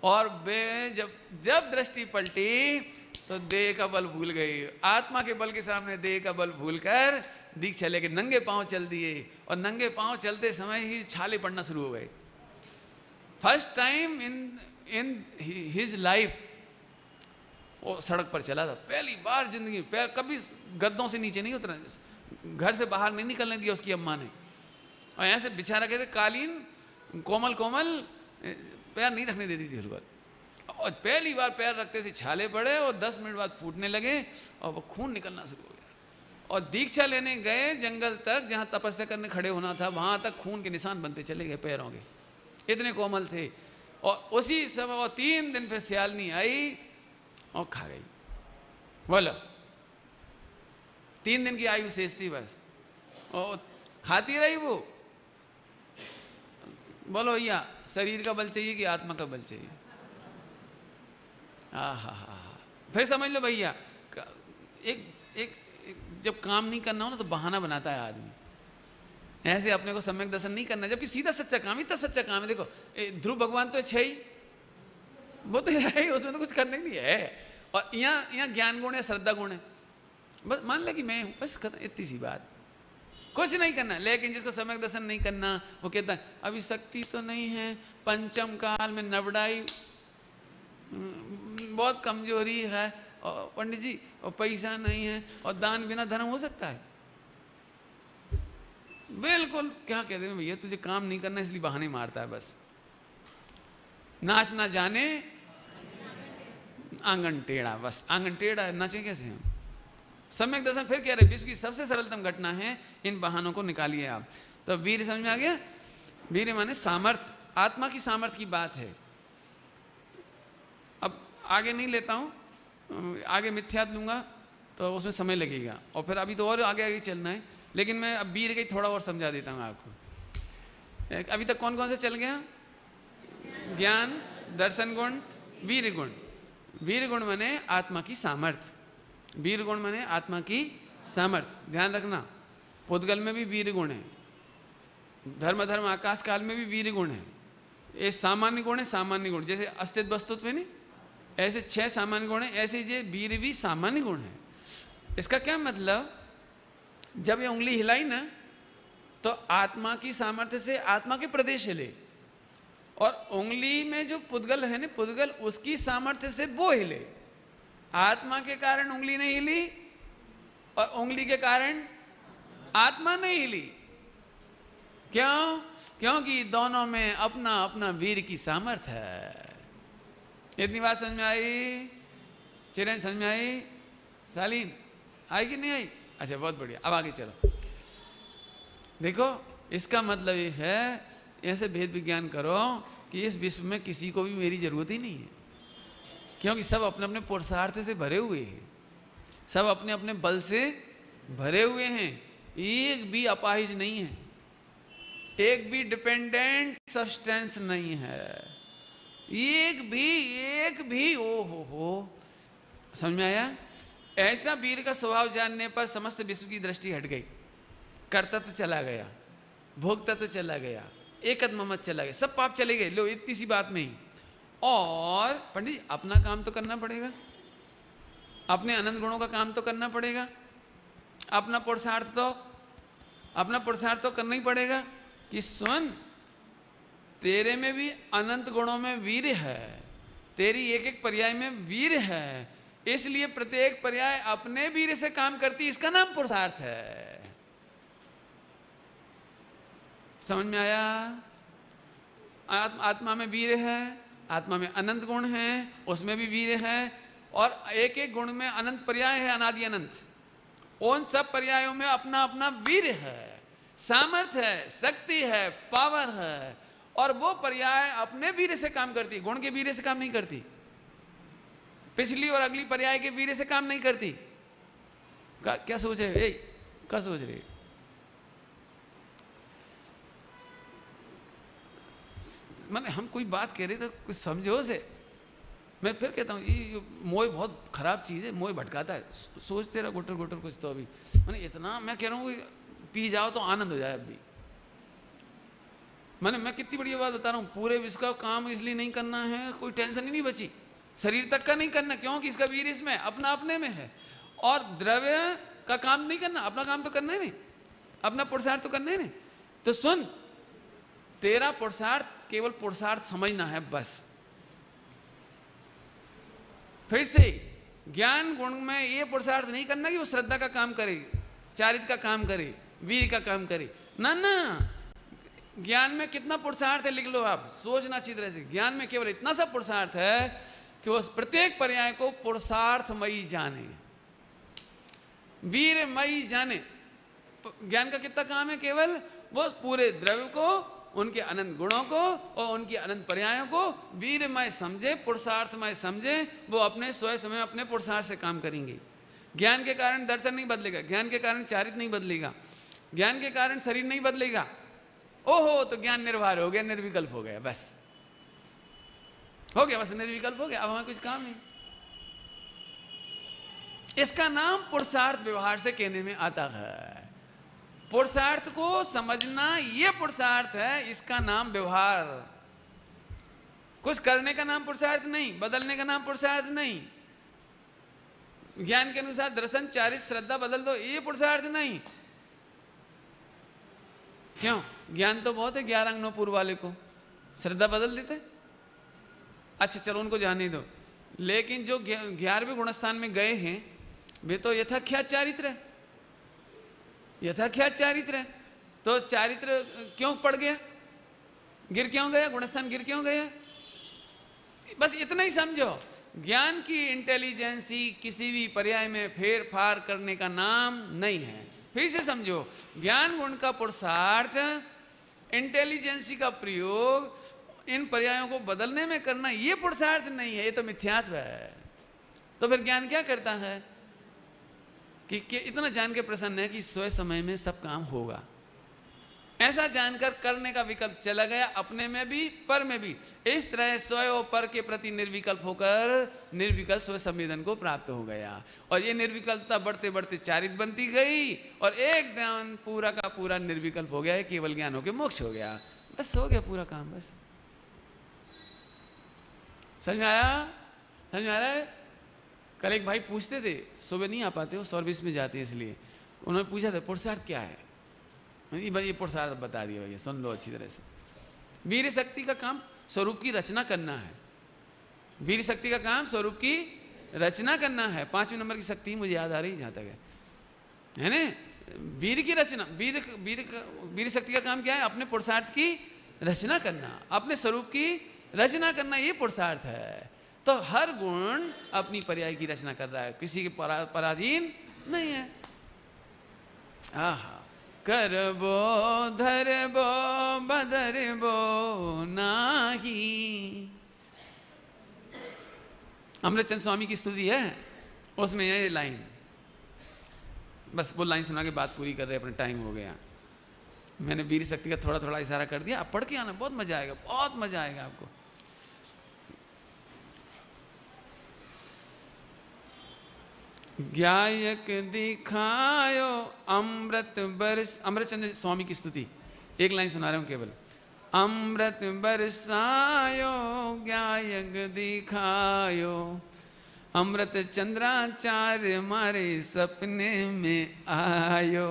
A: और वे जब दृष्टि पलटी तो देह का बल भूल गई। आत्मा के बल के सामने देह का बल भूलकर दीक्षा लेके नंगे पांव चल दिए, और नंगे पांव चलते समय ही छाले पड़ना शुरू हो गए। First time in his life वो सड़क पर चला था, पहली बार जिंदगी। कभी गद्दों से नीचे नहीं उतरा, घर से बाहर नहीं निकलने दिया उसकी अम्मा ने, और ऐसे बिछा रखे थे कालीन, कोमल पैर नहीं रखने देती थी बिल्कुल। और पहली बार पैर रखते से छाले पड़े, और 10 मिनट बाद फूटने लगे, और वो खून निकलना शुरू हो गया। और दीक्षा लेने गए जंगल तक, जहाँ तपस्या करने खड़े होना था, वहाँ तक खून के निशान बनते चले गए पैरों के, इतने कोमल थे। और उसी समय, और 3 दिन फिर सियालनी आई, और खा गई। बोलो 3 दिन की आयु शेष थी बस, और खाती रही वो। बोलो भैया शरीर का बल चाहिए कि आत्मा का बल चाहिए? हा। फिर समझ लो भैया, एक जब काम नहीं करना हो ना तो बहाना बनाता है आदमी, ऐसे अपने को सम्यक दर्शन नहीं करना, जबकि सीधा सच्चा काम, इतना सच्चा काम है। देखो ध्रुव भगवान तो है ही, वो तो है ही, उसमें तो कुछ करने नहीं है। और यहाँ ज्ञान गुण है, श्रद्धा गुण है, बस मान ले कि मैं हूं, बस इतनी सी बात, कुछ नहीं करना। लेकिन जिसको सम्यक दर्शन नहीं करना, वो कहता है अभी शक्ति तो नहीं है, पंचम काल में नबड़ाई, बहुत कमजोरी है, और पंडित जी और पैसा नहीं है, और दान बिना धर्म हो सकता है? बिल्कुल। क्या कहते हैं भैया, तुझे काम नहीं करना इसलिए बहाने मारता है बस। नाच ना जाने आंगन टेढ़ा, बस आंगन टेढ़ा, नाचे कैसे हम? सम्यक दर्शन फिर कह रहे विश्व की सबसे सरलतम घटना है, इन बहानों को निकालिए आप। तो वीर समझ में आ गया? वीर माने सामर्थ्य, आत्मा की सामर्थ्य की बात है। अब आगे नहीं लेता हूं, आगे मिथ्यात लूंगा तो उसमें समय लगेगा, और फिर अभी तो और आगे चलना है। लेकिन मैं अब वीर का थोड़ा और समझा देता हूं आपको। अभी तक कौन कौन से चल गया? ज्ञान, दर्शन गुण, वीर गुण। वीर गुण माने आत्मा की सामर्थ्य, वीर गुण माने आत्मा की सामर्थ्य। ध्यान रखना, पुद्गल में भी वीर गुण है, धर्म धर्म आकाश काल में भी वीर गुण है। ये सामान्य गुण है, सामान्य गुण जैसे अस्तित्व वस्तुत्व में नहीं, ऐसे 6 सामान्य गुण है, ऐसे ये वीर भी सामान्य गुण है। इसका क्या मतलब, जब ये उंगली हिलाई ना तो आत्मा की सामर्थ्य से आत्मा के प्रदेश हिले, और उंगली में जो पुद्गल है ना, पुद्गल उसकी सामर्थ्य से वो हिले। आत्मा के कारण उंगली नहीं हिली, और उंगली के कारण आत्मा नहीं हिली। क्यों? क्योंकि दोनों में अपना अपना वीर की सामर्थ्य है। इतनी बात समझ में आई? चिरन समझ में आई? सालीन आई कि नहीं आई? अच्छा बहुत बढ़िया। अब आगे चलो। देखो इसका मतलब ये है, ऐसे भेद विज्ञान करो कि इस विश्व में किसी को भी मेरी जरूरत ही नहीं है, क्योंकि सब अपने अपने पुरुषार्थ से भरे हुए हैं, सब अपने अपने बल से भरे हुए हैं। एक भी अपाहिज नहीं है, एक भी डिपेंडेंट सब्सटेंस नहीं है, एक भी ओ हो। समझ में आया? ऐसा वीर का स्वभाव जानने पर समस्त विश्व की दृष्टि हट गई, कर्तत्व चला गया, भोक्तत्व चला गया, एकत्व ममत चला गया, सब पाप चले गए। लो इतनी सी बात में ही। और पंडित जी अपना काम तो करना पड़ेगा, अपने अनंत गुणों का काम तो करना पड़ेगा, अपना पुरुषार्थ तो करना ही पड़ेगा। कि सुन, तेरे में भी अनंत गुणों में वीर है, तेरी एक एक पर्याय में वीर है, इसलिए प्रत्येक पर्याय अपने वीर से काम करती, इसका नाम पुरुषार्थ है। समझ में आया? आत्मा में वीर है, आत्मा में अनंत गुण है, उसमें भी वीर है, और एक एक गुण में अनंत पर्याय है, अनादि अनंत। उन सब पर्यायों में अपना अपना वीर है, सामर्थ्य है, शक्ति है, पावर है, और वो पर्याय अपने वीर से काम करती, गुण के वीर से काम नहीं करती, पिछली और अगली पर्याय के वीर से काम नहीं करती। क्या सोच रहे? क्या सोच रहे? मैंने हम कोई बात कह रहे तो कुछ समझो से। मैं फिर कहता हूँ ये मोह बहुत खराब चीज़ है, मोह भटकाता है। सोचते रहो गुटर गुटर कुछ तो। अभी मैंने इतना मैं कह रहा हूँ पी जाओ तो आनंद हो जाए। अभी मैं कितनी बढ़िया बात बता रहा हूँ। पूरे विश्व का काम इसलिए नहीं करना है, कोई टेंशन ही नहीं बची, शरीर तक का नहीं करना, क्योंकि इसका वीर इसमें अपना अपने में है। और द्रव्य का काम नहीं करना, अपना काम तो करना ही नहीं, अपना पुरुषार्थ तो करना ही नहीं। तो सुन, तेरा पुरुषार्थ केवल पुरुषार्थ समझना है बस। फिर से ज्ञान गुण में ये पुरुषार्थ नहीं करना कि वो श्रद्धा का काम करे, चारित्र का काम करे, वीर का काम करे, ना ना। ज्ञान में कितना पुरुषार्थ है लिख लो आप, सोचना अच्छी तरह से। ज्ञान में केवल इतना सा पुरुषार्थ है कि वो प्रत्येक पर्याय को पुरुषार्थमयी जाने, वीरमयी जाने। ज्ञान का कितना काम है? केवल वो पूरे द्रव्य को उनके अनंत गुणों को और उनकी अनंत पर्यायों को वीरमय समझे, पुरुषार्थमय समझे, वो अपने स्वयं समय अपने पुरुषार्थ से काम करेंगे। ज्ञान के कारण दर्शन नहीं बदलेगा, ज्ञान के कारण चारित्र नहीं बदलेगा, ज्ञान के कारण शरीर नहीं बदलेगा। ओहो, तो ज्ञान निर्भर हो गया, निर्विकल्प हो गया, बस हो गया, बस निर्विकल्प हो गया, अब हमें कुछ काम नहीं। इसका नाम पुरुषार्थ व्यवहार से कहने में आता है। पुरुषार्थ को समझना ये पुरुषार्थ है, इसका नाम व्यवहार। कुछ करने का नाम पुरुषार्थ नहीं, बदलने का नाम पुरुषार्थ नहीं। ज्ञान के अनुसार दर्शन चारित्र श्रद्धा बदल दो, ये पुरुषार्थ नहीं। क्यों? ज्ञान तो बहुत है 11 अंग 9 पूर्व वाले को, श्रद्धा बदल देते। अच्छा चलो उनको जाने दो, लेकिन जो 11वें गुणस्थान में गए हैं वे तो यथाख्यात चारित्र है, यथाख्यात चारित्र है। तो चारित्र क्यों पड़ गया, गिर क्यों गया, गुणस्थान गिर क्यों गया? बस इतना ही समझो, ज्ञान की इंटेलिजेंसी किसी भी पर्याय में फेर फार करने का नाम नहीं है। फिर से समझो, ज्ञान गुण का पुरुषार्थ, इंटेलिजेंसी का प्रयोग इन पर्यायों को बदलने में करना ये पुरुषार्थ नहीं है, ये तो मिथ्यात्व है। तो फिर ज्ञान क्या करता है कि इतना जान के प्रसन्न है कि स्वयं समय में सब काम होगा, ऐसा जानकर करने का विकल्प चला गया, अपने में भी पर में भी। इस तरह स्वयं और पर के प्रति निर्विकल्प होकर निर्विकल्प स्वयं संवेदन को प्राप्त हो गया, और ये निर्विकल्पता बढ़ते बढ़ते चारित्र बनती गई, और एक ध्यान पूरा का पूरा निर्विकल्प हो गया है, केवल ज्ञान होकर मोक्ष हो गया, बस हो गया पूरा काम। बस समझ में आया? समझ में आ रहा है? कल एक भाई पूछते थे, सुबह नहीं आ पाते, वो सर्विस में जाते हैं, इसलिए उन्होंने पूछा था पुरुषार्थ क्या है। भाई ये पुरुषार्थ बता दिया, भैया सुन लो अच्छी तरह से। वीर शक्ति का काम स्वरूप की रचना करना है, वीर शक्ति का काम स्वरूप की रचना करना है। 5वें नंबर की शक्ति मुझे याद आ रही जहां तक है ना, वीर की रचना। वीर शक्ति का काम क्या है? अपने पुरुषार्थ की रचना करना, अपने स्वरूप की रचना करना, ये पुरुषार्थ है। तो हर गुण अपनी पर्याय की रचना कर रहा है, किसी के पराधीन नहीं है। आहा, करबो धरबो बदरबो नाही। अमृतचंद स्वामी की स्तुति है, उसमें ये लाइन, बस वो लाइन सुना के बात पूरी कर रहे, अपने टाइम हो गया। मैंने वीर शक्ति का थोड़ा थोड़ा इशारा कर दिया, आप पढ़ के आना, बहुत मजा आएगा, बहुत मजा आएगा आपको। ज्ञायक दिखायो अमृत बरस, अमृतचंद स्वामी की स्तुति, एक लाइन सुना रहा हूं केवल। अमृत बरसायो ज्ञायक दिखायो, अमृत चंद्राचार्य मारे सपने में आयो।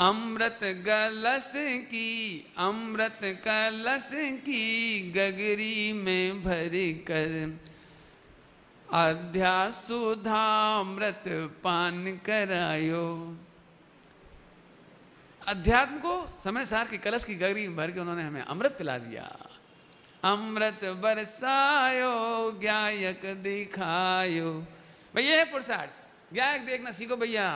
A: अमृत गलस की, अमृत कलश की गगरी में भर कर, अध्या सुधामृत पान करायो। अध्यात्म को समय सार के कलश की गगरी में भर के उन्होंने हमें अमृत पिला दिया। अमृत बरसायो ज्ञायक दिखायो, भैया है पुरुषार्थ। ज्ञायक देखना सीखो भैया,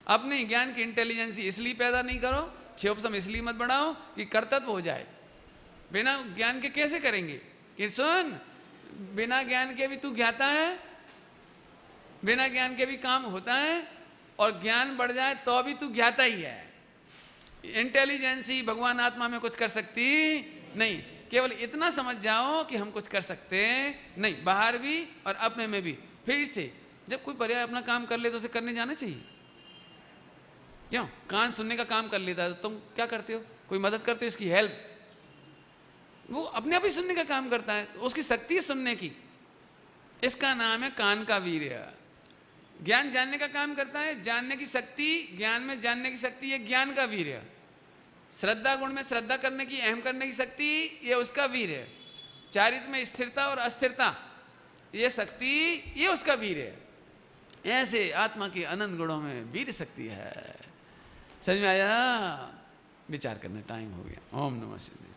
A: अपनी ज्ञान की इंटेलिजेंसी इसलिए पैदा नहीं करो, क्षोभसम इसलिए मत बढ़ाओ कि कर्तव्य हो जाए। बिना ज्ञान के कैसे करेंगे? कि सुन, बिना ज्ञान के भी तू ज्ञाता है, बिना ज्ञान के भी काम होता है, और ज्ञान बढ़ जाए तो भी तू ज्ञाता ही है। इंटेलिजेंसी भगवान आत्मा में कुछ कर सकती नहीं, केवल इतना समझ जाओ कि हम कुछ कर सकते नहीं, बाहर भी और अपने में भी। फिर से जब कोई पर्याय अपना काम कर ले तो उसे करने जाना चाहिए। क्यों? कान सुनने का काम कर लेता है तो तुम क्या करते हो? कोई मदद करते हो इसकी हेल्प? वो अपने आप ही सुनने का काम करता है, तो उसकी शक्ति है सुनने की, इसका नाम है कान का वीर्य। ज्ञान जानने का काम करता है, जानने की शक्ति, ज्ञान में जानने की शक्ति है ज्ञान का वीर्य। श्रद्धा गुण में श्रद्धा करने की, अहम करने की शक्ति, ये उसका वीर्य। चारित्र में स्थिरता और अस्थिरता, ये शक्ति, ये उसका वीर्य। ऐसे आत्मा के अनंत गुणों में वीर शक्ति है। समझ में आया? विचार करने टाइम हो गया। ओम नमः शिवाय।